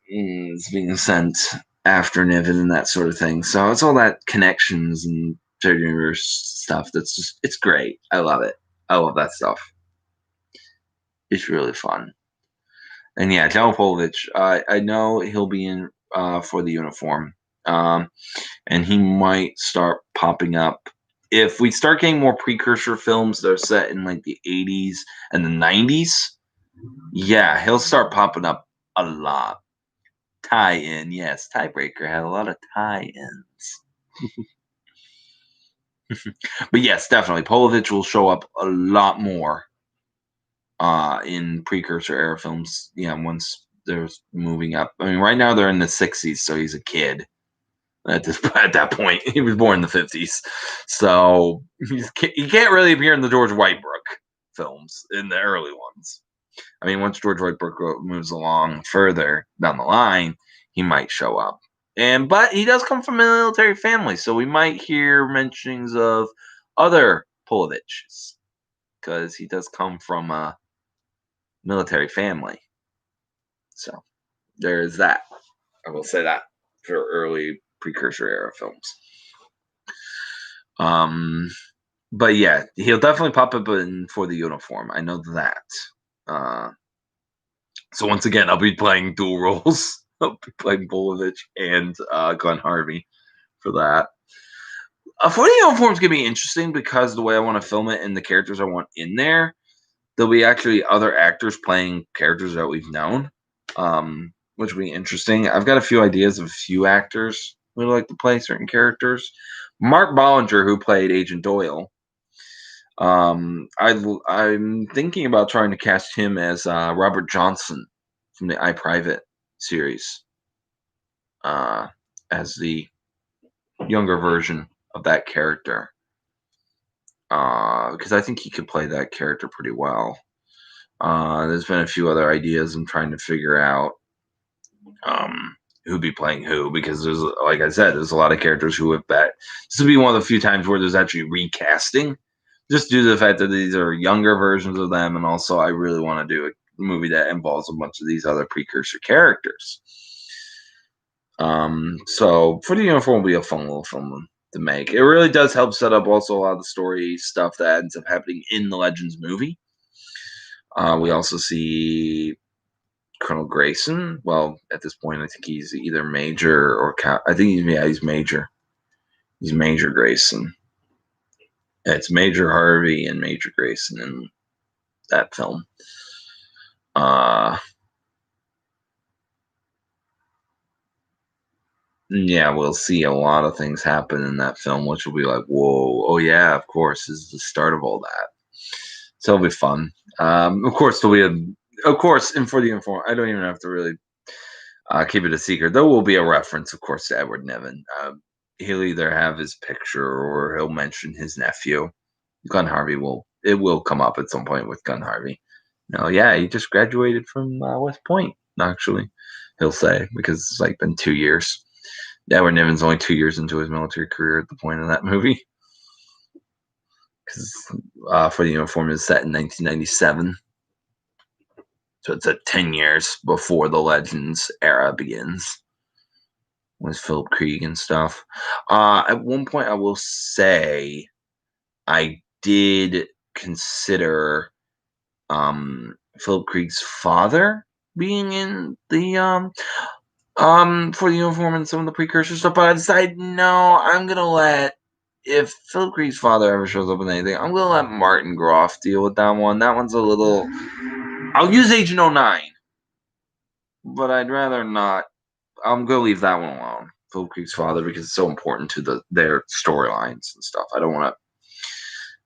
is being sent after Niven and that sort of thing. So it's all that connections and shared universe stuff. It's great. I love it. I love that stuff. It's really fun. And yeah, John Polovich, I know he'll be in for the uniform. And he might start popping up. If we start getting more precursor films that are set in like the 80s and the 90s, yeah, he'll start popping up a lot. Tie-in, yes. Tiebreaker had a lot of tie-ins. But yes, definitely. Polovich will show up a lot more in precursor era films, once they're moving up. I mean, right now they're in the 60s, so he's a kid. At that point, he was born in the 50s, so he can't really appear in the George Whitebrook films in the early ones. I mean, once George Whitebrook moves along further down the line, he might show up. But he does come from a military family, so we might hear mentions of other Poloviches, because he does come from a military family. So there's that. I will say that for early precursor era films. But yeah, he'll definitely pop up in For the Uniform. I know that. So once again, I'll be playing dual roles. I'll be playing Bolovich and Glenn Harvey for that. For the Uniform is gonna be interesting because the way I want to film it and the characters I want in there, there'll be actually other actors playing characters that we've known, which will be interesting. I've got a few ideas of a few actors who would like to play certain characters. Mark Bollinger, who played Agent Doyle. I'm thinking about trying to cast him as Robert Johnson from the I Private series, as the younger version of that character, because I think he could play that character pretty well. There's been a few other ideas I'm trying to figure out who'd be playing who, because there's, like I said, there's a lot of characters who have bet. This would be one of the few times where there's actually recasting, just due to the fact that these are younger versions of them, and also I really want to do a movie that involves a bunch of these other precursor characters. So For the Uniform will be a fun little film to make. It really does help set up also a lot of the story stuff that ends up happening in the Legends movie. We also see Colonel Grayson. Well, at this point, I think he's either Major or I think he's Major. He's Major Grayson. It's Major Harvey and Major Grayson in that film. Yeah, we'll see a lot of things happen in that film, which will be like, whoa, oh yeah, of course, this is the start of all that. So it'll be fun. Of course, and For the Uniform, I don't even have to really keep it a secret. There will be a reference, of course, to Edward Niven. He'll either have his picture or he'll mention his nephew. Gun Harvey will come up at some point with Gun Harvey. No, yeah, he just graduated from West Point, actually, he'll say, because it's like been 2 years. Edward Niven's only 2 years into his military career at the point of that movie. Because For the Uniform is set in 1997. So it's 10 years before the Legends era begins with Philip Krieg and stuff. At one point, I will say I did consider Philip Krieg's father being in the For the Uniform and some of the precursor stuff, but I decided no, I'm gonna let, if Philip Krieg's father ever shows up in anything, I'm gonna let Martin Groff deal with that one. That one's a little. I'll use Agent 09, but I'd rather not. I'm gonna leave that one alone, Philip Krieg's father, because it's so important to their storylines and stuff. I don't want to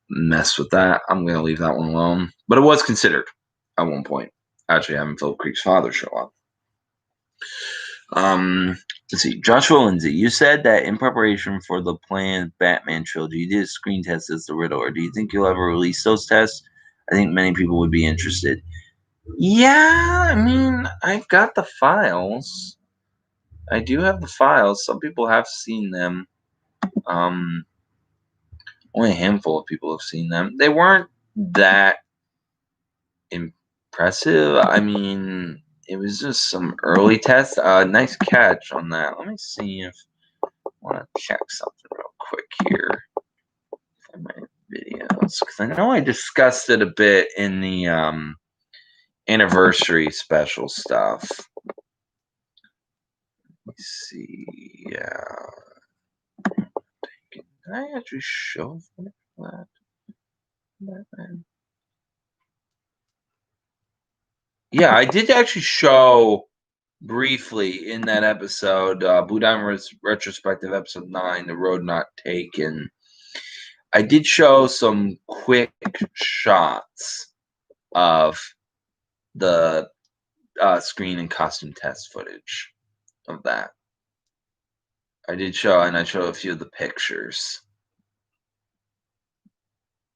mess with that. I'm gonna leave that one alone. But it was considered at one point actually having Philip Krieg's father show up. Let's see. Joshua Lindsay, you said that in preparation for the planned Batman trilogy, you did a screen test as the Riddler. Do you think you'll ever release those tests? I think many people would be interested. Yeah, I mean, I've got the files. I do have the files. Some people have seen them. Only a handful of people have seen them. They weren't that impressive. I mean, it was just some early tests. Nice catch on that. Let me see if I want to check something real quick here for my videos, because I know I discussed it a bit in the anniversary special stuff. Let me see. Yeah. Did I actually show that? Yeah, I did actually show briefly in that episode, Blue Diamond Retrospective, episode 9, The Road Not Taken. I did show some quick shots of the screen and costume test footage of that. I did show, and I showed a few of the pictures.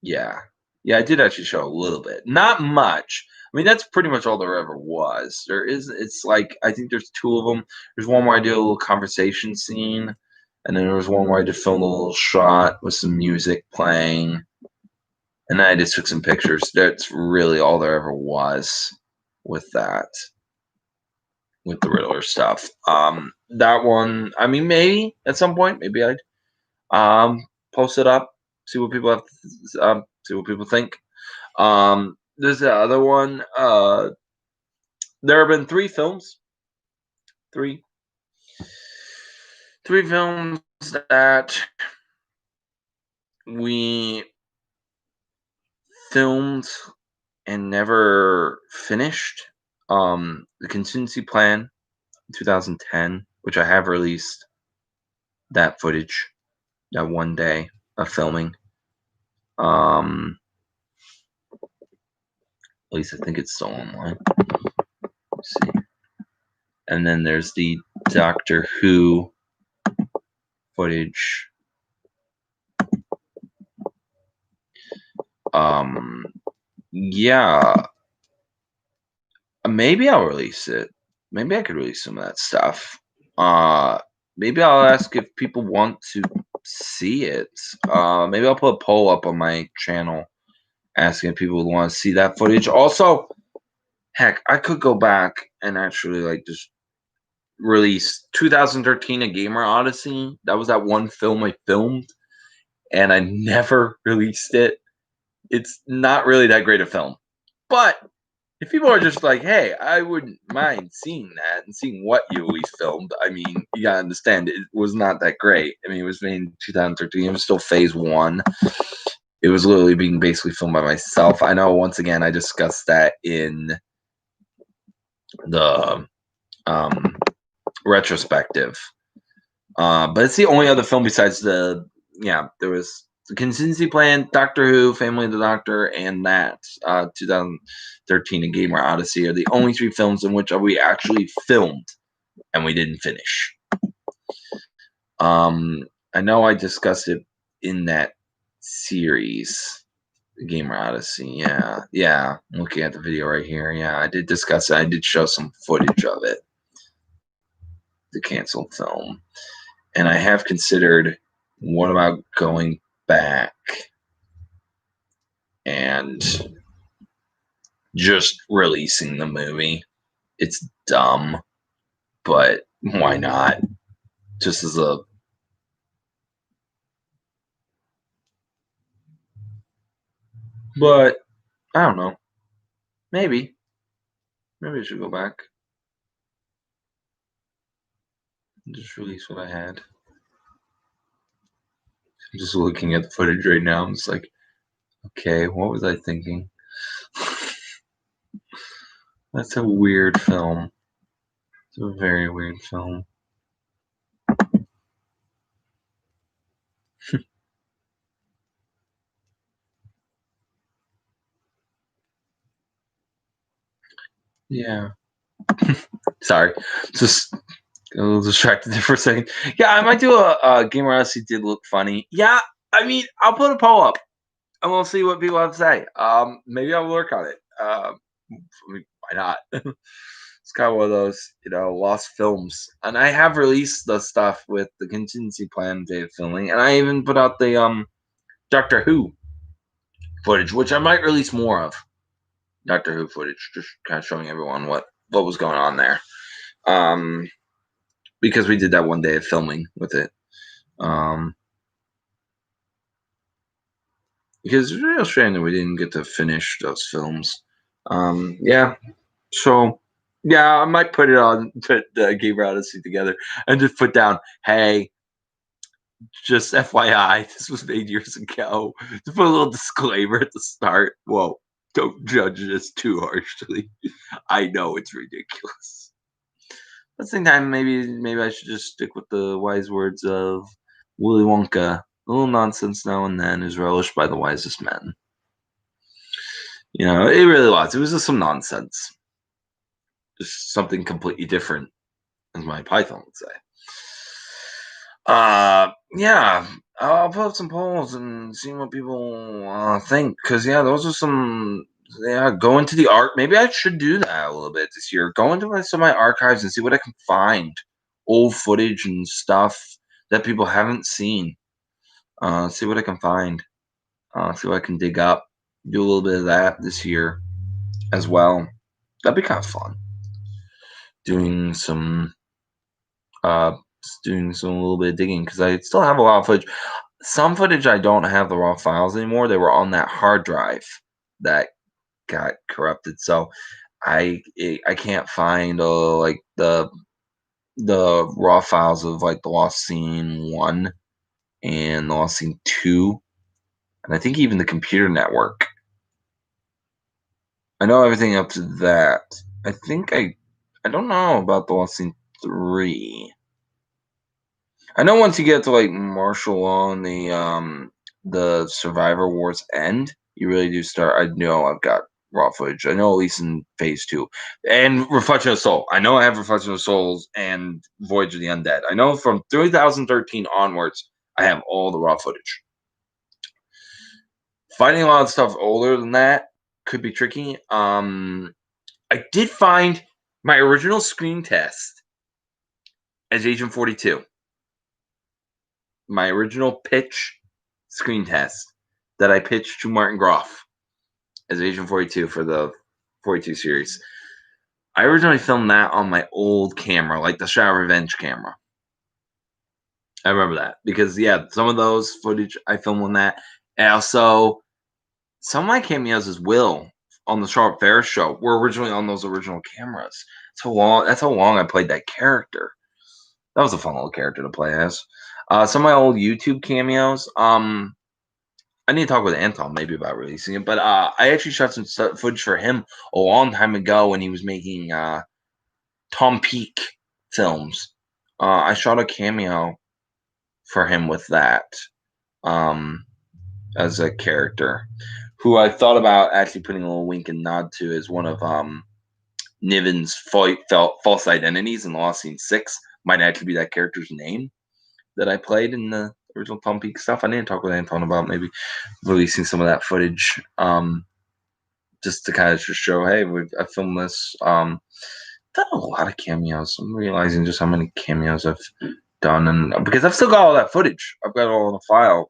Yeah. Yeah, I did actually show a little bit. Not much. I mean, that's pretty much all there ever was. It's like, I think there's 2 of them. There's one where I did a little conversation scene, and then there was one where I just filmed a little shot with some music playing, and then I just took some pictures. That's really all there ever was with that. with the Riddler stuff. That one, I mean, maybe at some point, maybe I'd post it up, see what people have, see what people think. There's the other one. There have been three films, three films that we filmed and never finished. The Contingency Plan, 2010, which I have released that footage, that one day of filming. At least I think it's still online. Let's see. And then there's the Doctor Who footage. Yeah. Maybe I'll release it. Maybe I could release some of that stuff. Maybe I'll ask if people want to see it. Maybe I'll put a poll up on my channel asking if people want to see that footage. Also, heck, I could go back and actually like just release 2013 A Gamer Odyssey. That was that one film I filmed and I never released it. It's not really that great a film. But if people are just like, hey, I wouldn't mind seeing that and seeing what you always filmed, I mean, you gotta understand, it was not that great. I mean, it was made in 2013. It was still phase one. It was literally being basically filmed by myself. I know, once again, I discussed that in the retrospective. But it's the only other film besides there was The Contingency Plan, Doctor Who, Family of the Doctor, and that 2013 A Gamer Odyssey are the only three films in which we actually filmed and we didn't finish. I know I discussed it in that series, The Gamer Odyssey. Yeah. I'm looking at the video right here. Yeah, I did discuss it. I did show some footage of it, the canceled film. And I have considered, what about going back and just releasing the movie? It's dumb, but why not? Just as a... But, I don't know. Maybe I should go back and just release what I had. I'm just looking at the footage right now. I'm just like, okay, what was I thinking? That's a weird film. It's a very weird film. Yeah. Sorry. Just a little distracted there for a second. Yeah, I might do a Gamer Odyssey did look funny. Yeah, I mean, I'll put a poll up and we'll see what people have to say. Maybe I'll work on it. I mean, why not? It's kind of one of those, lost films. And I have released the stuff with the Contingency Plan day of filming, and I even put out the Doctor Who footage, which I might release more of. Doctor Who footage, just kind of showing everyone what was going on there. Because we did that one day of filming with it. Because it's a real shame that we didn't get to finish those films. Yeah. So, yeah, I might put it on, put the Gamer Odyssey together and just put down, hey, just FYI, this was made years ago. Just put a little disclaimer at the start. Whoa, don't judge this too harshly. I know it's ridiculous. At the same time, maybe I should just stick with the wise words of Willy Wonka. A little nonsense now and then is relished by the wisest men. It really was. It was just some nonsense. Just something completely different, as my Python would say. Yeah, I'll put up some polls and see what people think. Because, those are some... Yeah, go into the art. Maybe I should do that a little bit this year. Go into some of my archives and see what I can find. Old footage and stuff that people haven't seen. See what I can find. See what I can dig up. Do a little bit of that this year as well. That'd be kind of fun. doing some little bit of digging because I still have a lot of footage. Some footage I don't have the raw files anymore. They were on that hard drive that got corrupted, so I can't find like the raw files of like the Lost Scene 1 and the Lost Scene 2, and I think even the Computer Network. I know everything up to that. I think I don't know about the Lost Scene 3. I know once you get to like Martial Law and the Survivor Wars end, you really do start. I know I've got raw footage. I know at least in phase 2. And Reflection of Soul. I know I have Reflection of Souls and Voyage of the Undead. I know from 2013 onwards, I have all the raw footage. Finding a lot of stuff older than that could be tricky. I did find my original screen test as Agent 42. My original pitch screen test that I pitched to Martin Groff as Agent 42 for the 42 series. I originally filmed that on my old camera, like the Shadow Revenge camera. I remember that because, yeah, some of those footage I filmed on that. And also, some of my cameos as Will on the Charlotte Fair show were originally on those original cameras. That's how long I played that character. That was a fun little character to play as. Some of my old YouTube cameos. I need to talk with Anton maybe about releasing it, but I actually shot some footage for him a long time ago when he was making Tom Peake films. I shot a cameo for him with that as a character, who I thought about actually putting a little wink and nod to as one of Niven's false identities in Lost Scene 6. Might actually be that character's name that I played in the original Tom Peake stuff. I need to talk with Anton about maybe releasing some of that footage, just to kind of just show, hey, I filmed this. Done a lot of cameos. I'm realizing just how many cameos I've done, and because I've still got all that footage, I've got it all in a file.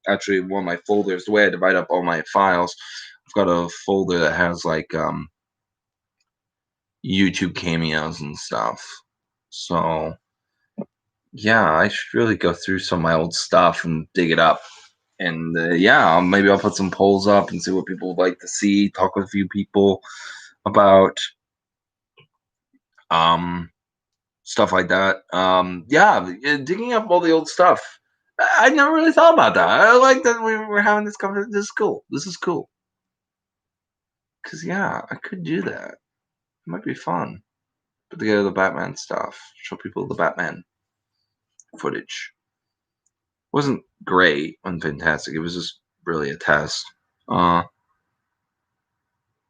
Actually, one of my folders, the way I divide up all my files, I've got a folder that has like YouTube cameos and stuff. So yeah, I should really go through some of my old stuff and dig it up. And yeah, maybe I'll put some polls up and see what people would like to see. Talk with a few people about stuff like that. Yeah, digging up all the old stuff. I never really thought about that. I like that we were having this conversation. This is cool. This is cool. Cause yeah, I could do that. It might be fun. Put together the Batman stuff. Show people the Batman footage. Wasn't great, wasn't fantastic. It was just really a test. I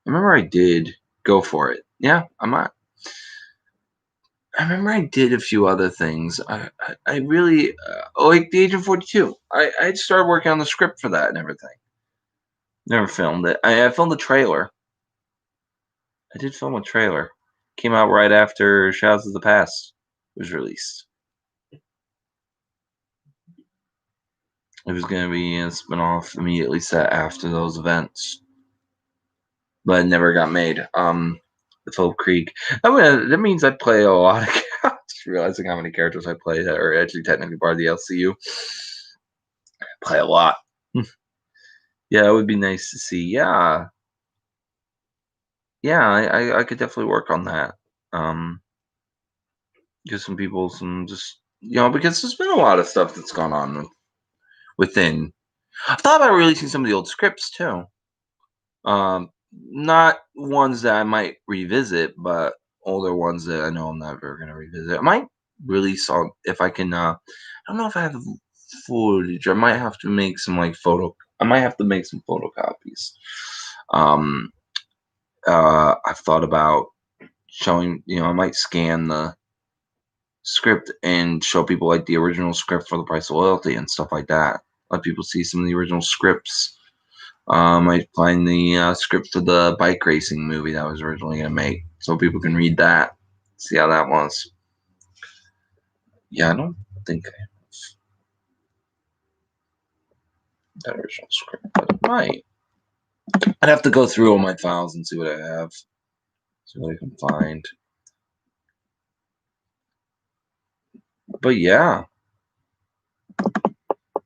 remember I did go for it. Yeah, I remember I did a few other things. I really like the Agent 42. I started working on the script for that and everything. Never filmed it. I filmed the trailer. I did film a trailer. Came out right after Shadows of the Past was released. It was going to be a spinoff immediately set after those events, but it never got made. The Philip Krieg. That means I play a lot of just realizing how many characters I play that are actually technically part of the LCU. I play a lot. Yeah, it would be nice to see. Yeah, yeah, I could definitely work on that. Give some people some just because there's been a lot of stuff that's gone on within. I've thought about releasing some of the old scripts too. Not ones that I might revisit, but older ones that I know I'm never gonna revisit. I might release on if I can. I don't know if I have footage. I might have to make some I might have to make some photocopies. Um, I've thought about showing. I might scan the script and show people like the original script for the price of loyalty and stuff like that. Let people see some of the original scripts. I find the script for the bike racing movie that I was originally going to make, so people can read that, see how that was. Yeah, I don't think I have that original script, but it might. I'd have to go through all my files and see what I have, see what I can find. But yeah,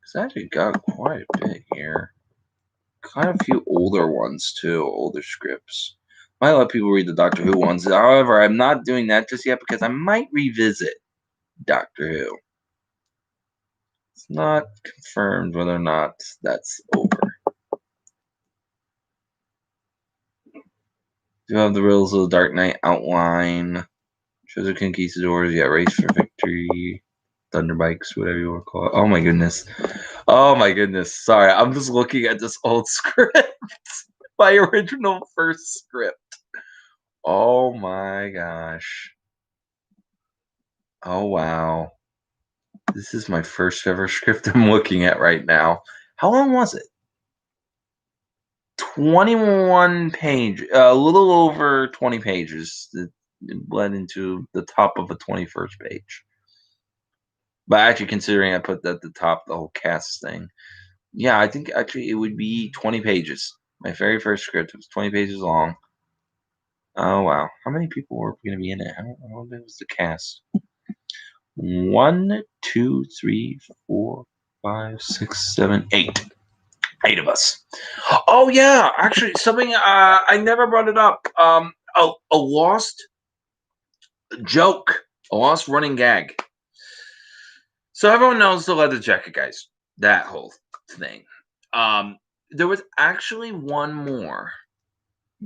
it's actually got quite a bit here. Quite a few older ones too, older scripts. Might let people read the Doctor Who ones. However, I'm not doing that just yet because I might revisit Doctor Who. It's not confirmed whether or not that's over. Do you have the Riddles of the Dark Knight outline? Treasure Conquistadors, yeah, Race for Victory, Thunderbikes, whatever you want to call it. Oh my goodness. Oh my goodness. Sorry, I'm just looking at this old script. My original first script. Oh my gosh. Oh wow. This is my first ever script I'm looking at right now. How long was it? 21 page, a little over 20 pages. It bled into the top of a 21st page. But actually, considering I put at the top the whole cast thing, yeah, I think actually it would be 20 pages. My very first script was 20 pages long. Oh wow, how many people were going to be in it? How big was the cast? 1, 2, 3, 4, 5, 6, 7, 8. 8 of us. Oh yeah, actually, something I never brought it up. A lost joke, a lost running gag. So everyone knows the leather jacket guys, that whole thing. There was actually one more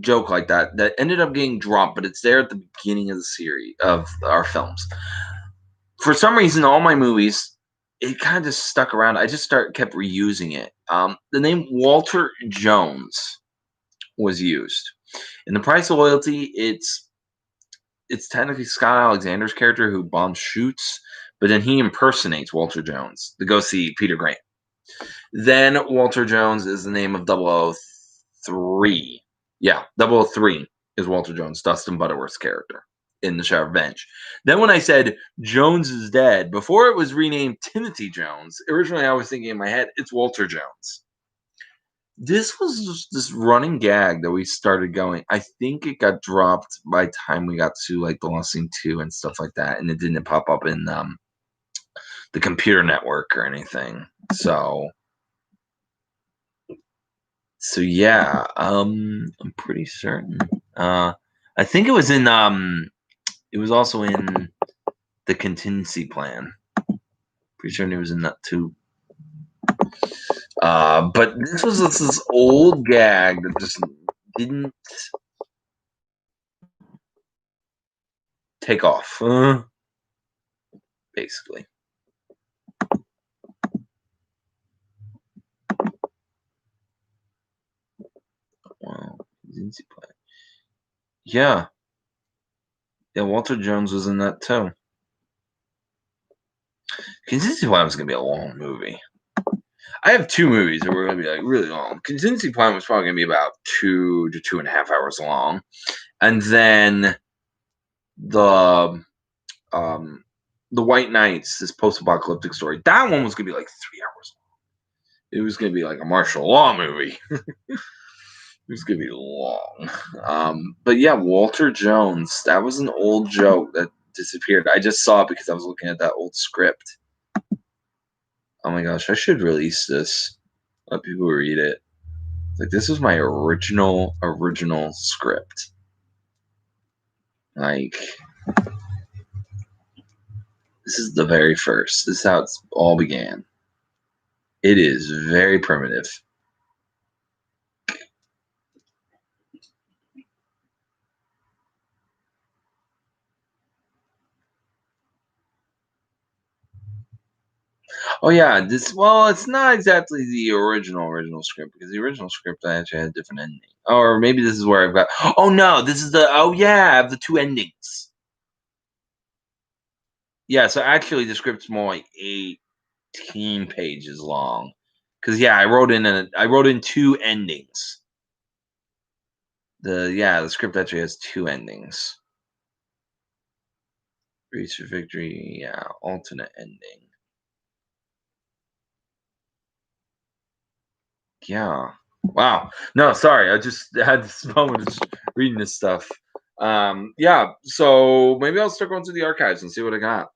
joke like that ended up getting dropped, but it's there at the beginning of the series of our films. For some reason, all my movies, it kind of just stuck around. I just kept reusing it. The name Walter Jones was used. In The Price of Loyalty, it's technically Scott Alexander's character who Bond shoots, but then he impersonates Walter Jones to go see Peter Grant. Then Walter Jones is the name of 003. Yeah, 003 is Walter Jones, Dustin Butterworth's character in The Sheriff Bench. Then when I said Jones is dead, before it was renamed Timothy Jones, originally I was thinking in my head, it's Walter Jones. This was just this running gag that we started going. I think it got dropped by the time we got to like The Lost Scene 2 and stuff like that, and it didn't pop up in the Computer Network or anything. So yeah, I'm pretty certain. I think it was in it was also in the Contingency Plan. Pretty sure it was in that too. But this was this old gag that just didn't take off, basically. Wow, Contingency Plan. Yeah, Walter Jones was in that too. Contingency Plan was gonna be a long movie. I have 2 movies that were gonna be like really long. Contingency Plan was probably gonna be about 2 to 2.5 hours long, and then the White Knights, this post-apocalyptic story, that one was gonna be like 3 hours long. It was gonna be like a martial law movie. It was gonna be long. But yeah, Walter Jones, that was an old joke that disappeared. I just saw it because I was looking at that old script. Oh my gosh, I should release this. Let people read it. Like, this is my original script. Like, this is the very first. This is how it all began. It is very primitive. Oh yeah, it's not exactly the original script because the original script I actually had a different ending. Or maybe this is where I've got. Oh no, this is I have the 2 endings. Yeah, so actually the script's more like 18 pages long. Cause yeah, I wrote in 2 endings. The script actually has 2 endings. Race for Victory, yeah, alternate ending. Yeah. Wow. No, sorry. I just had this moment of just reading this stuff. Yeah. So maybe I'll start going through the archives and see what I got.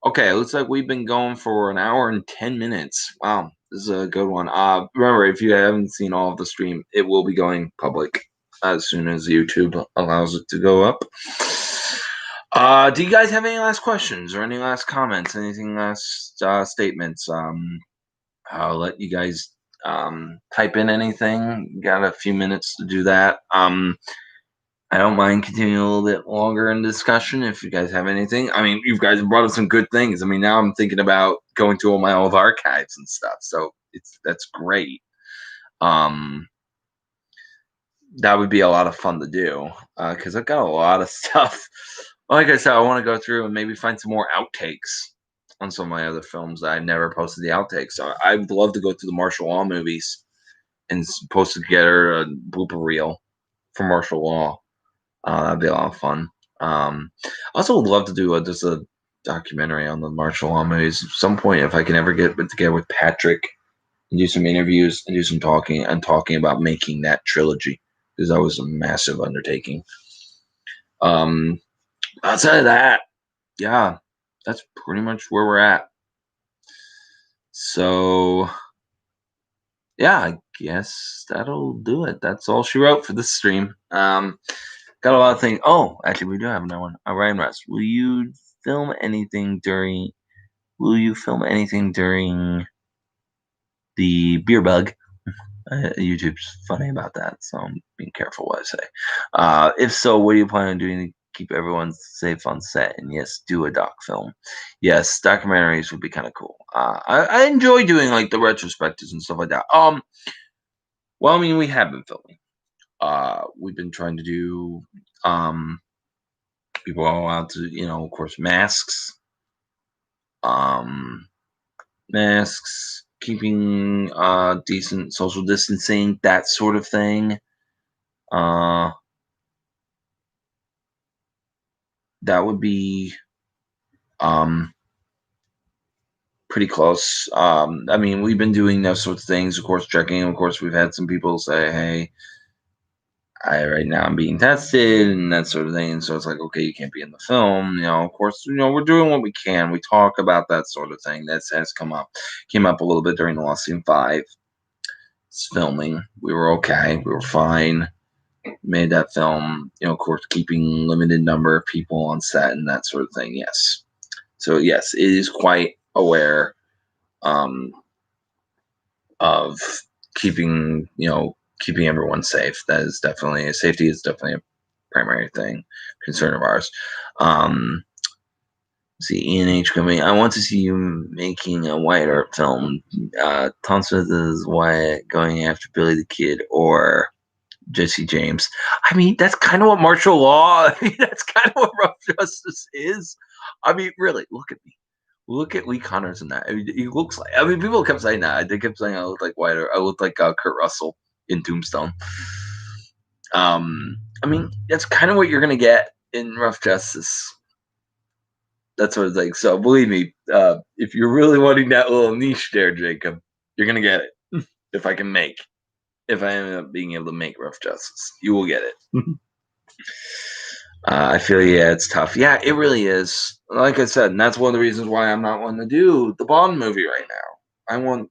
Okay, looks like we've been going for an hour and 10 minutes. Wow, this is a good one. Remember, if you haven't seen all of the stream, it will be going public as soon as YouTube allows it to go up. Do you guys have any last questions or any last comments? Anything last statements? I'll let you guys type in anything. Got a few minutes to do that. I don't mind continuing a little bit longer in discussion if you guys have anything. I mean, you guys brought up some good things. I mean, now I'm thinking about going to all my old archives and stuff. So that's great. That would be a lot of fun to do because I've got a lot of stuff. Like I said, I want to go through and maybe find some more outtakes on some of my other films that I never posted the outtakes. So I'd love to go through the martial law movies and post together a blooper reel for martial law. That'd be a lot of fun. I also would love to do just a documentary on the martial law movies at some point if I can ever get together with Patrick and do some interviews and do some talking about making that trilogy because that was a massive undertaking. Outside of that, yeah, that's pretty much where we're at. So, yeah, I guess that'll do it. That's all she wrote for this stream. Got a lot of things. Oh, actually, we do have another one. Ryan Russ, will you film anything during? Will you film anything during the beer bug? YouTube's funny about that, so I'm being careful what I say. If so, what are you planning on doing to keep everyone safe on set? And yes, do a doc film. Yes, documentaries would be kind of cool. I enjoy doing like the retrospectives and stuff like that. Well, I mean, we have been filming. We've been trying to do people all out to, of course, masks, keeping decent social distancing, that sort of thing. That would be pretty close. I mean, we've been doing those sorts of things, of course, checking. Of course, we've had some people say, hey, right now I'm being tested and that sort of thing. And so it's like, okay, you can't be in the film. Of course, we're doing what we can. We talk about that sort of thing. That has came up a little bit during the Lost Scene 5 filming. We were okay. We were fine. Made that film, of course, keeping limited number of people on set and that sort of thing. Yes. So yes, it is quite aware of keeping everyone safe. That is definitely safety is definitely a primary concern of ours. See, Ian H. coming. I want to see you making a Wyatt Earp film. Tom Smith is Wyatt going after Billy the Kid or Jesse James. I mean, that's kind of what martial law. I mean, that's kind of what rough justice is. I mean, really, look at me. Look at Lee Connors in that. I mean, he looks like. I mean, people kept saying that. They kept saying I look like Wyatt Earp. I look like Kurt Russell in Tombstone. I mean, that's kind of what you're gonna get in Rough Justice. That's what it's like. So believe me, if you're really wanting that little niche there, Jacob, you're gonna get it. If I end up being able to make Rough Justice, you will get it. I feel it's tough. Yeah, it really is. Like I said, and that's one of the reasons why I'm not wanting to do the Bond movie right now. I want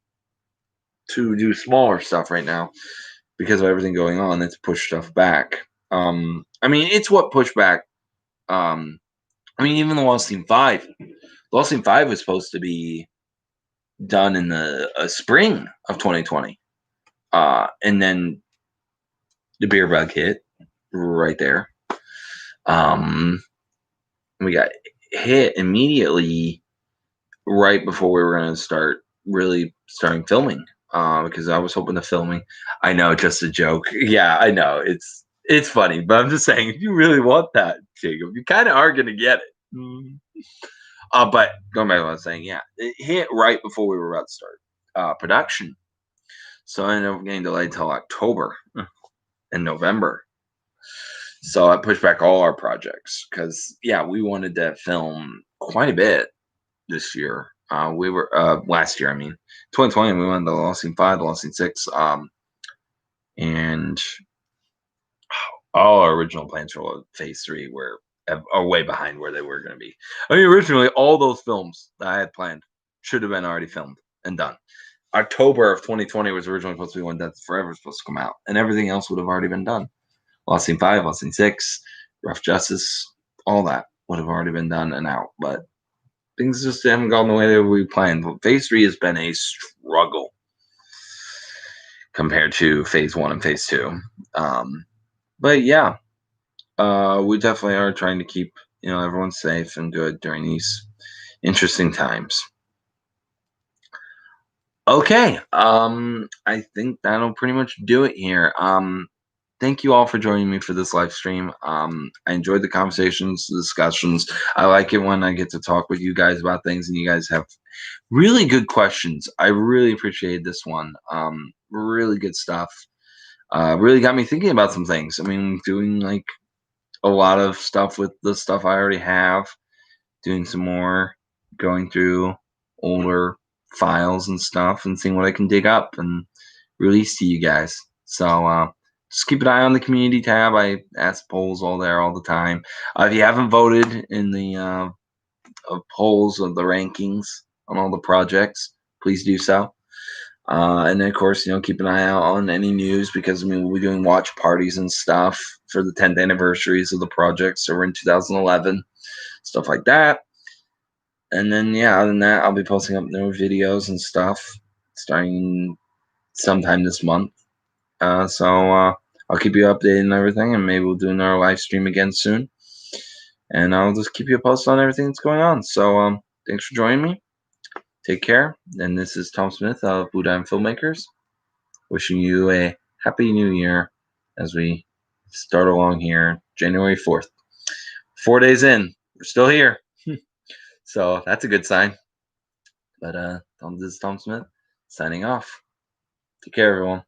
to do smaller stuff right now because of everything going on. It's pushed stuff back. I mean, it's what pushed back. I mean, even the Lost Scene 5. Lost Scene 5 was supposed to be done in the spring of 2020. And then the beer bug hit right there. We got hit immediately right before we were going to start starting filming. Because I was hoping the filming. I know, just a joke. Yeah, I know it's funny, but I'm just saying, if you really want that, Jacob, you kind of are going to get it. But going back to what I was saying, yeah, it hit right before we were about to start production. So I ended up getting delayed till October and November. So I pushed back all our projects because, yeah, we wanted to film quite a bit this year. We were last year. I mean, 2020. We went to the Lost Scene 5, the Lost Scene 6, and all our original plans for Phase 3 were are way behind where they were going to be. I mean, originally, all those films that I had planned should have been already filmed and done. October of 2020 was originally supposed to be when Death Forever was supposed to come out, and everything else would have already been done. Lost Scene 5, Lost Scene 6, Rough Justice, all that would have already been done and out. But things just haven't gone the way that we planned. But Phase 3 has been a struggle compared to Phase 1 and Phase 2. But yeah, we definitely are trying to keep everyone safe and good during these interesting times. Okay, I think that'll pretty much do it here. Thank you all for joining me for this live stream. I enjoyed the conversations, the discussions. I like it when I get to talk with you guys about things and you guys have really good questions. I really appreciate this one. Really good stuff. Really got me thinking about some things. I mean, doing like a lot of stuff with the stuff I already have, doing some more, going through older files and stuff and seeing what I can dig up and release to you guys. So just keep an eye on the community tab. I ask polls all there all the time. If you haven't voted in the polls of the rankings on all the projects, please do so. And then, of course, keep an eye out on any news because, I mean, we'll be doing watch parties and stuff for the 10th anniversaries of the project. So we're in 2011, stuff like that. And then, yeah, other than that, I'll be posting up new videos and stuff starting sometime this month. So I'll keep you updated and everything, and maybe we'll do another live stream again soon. And I'll just keep you posted on everything that's going on. So thanks for joining me. Take care. And this is Tom Smith of BDF Filmmakers. Wishing you a happy new year as we start along here, January 4th. 4 days in, we're still here. So that's a good sign. But this is Tom Smith signing off. Take care, everyone.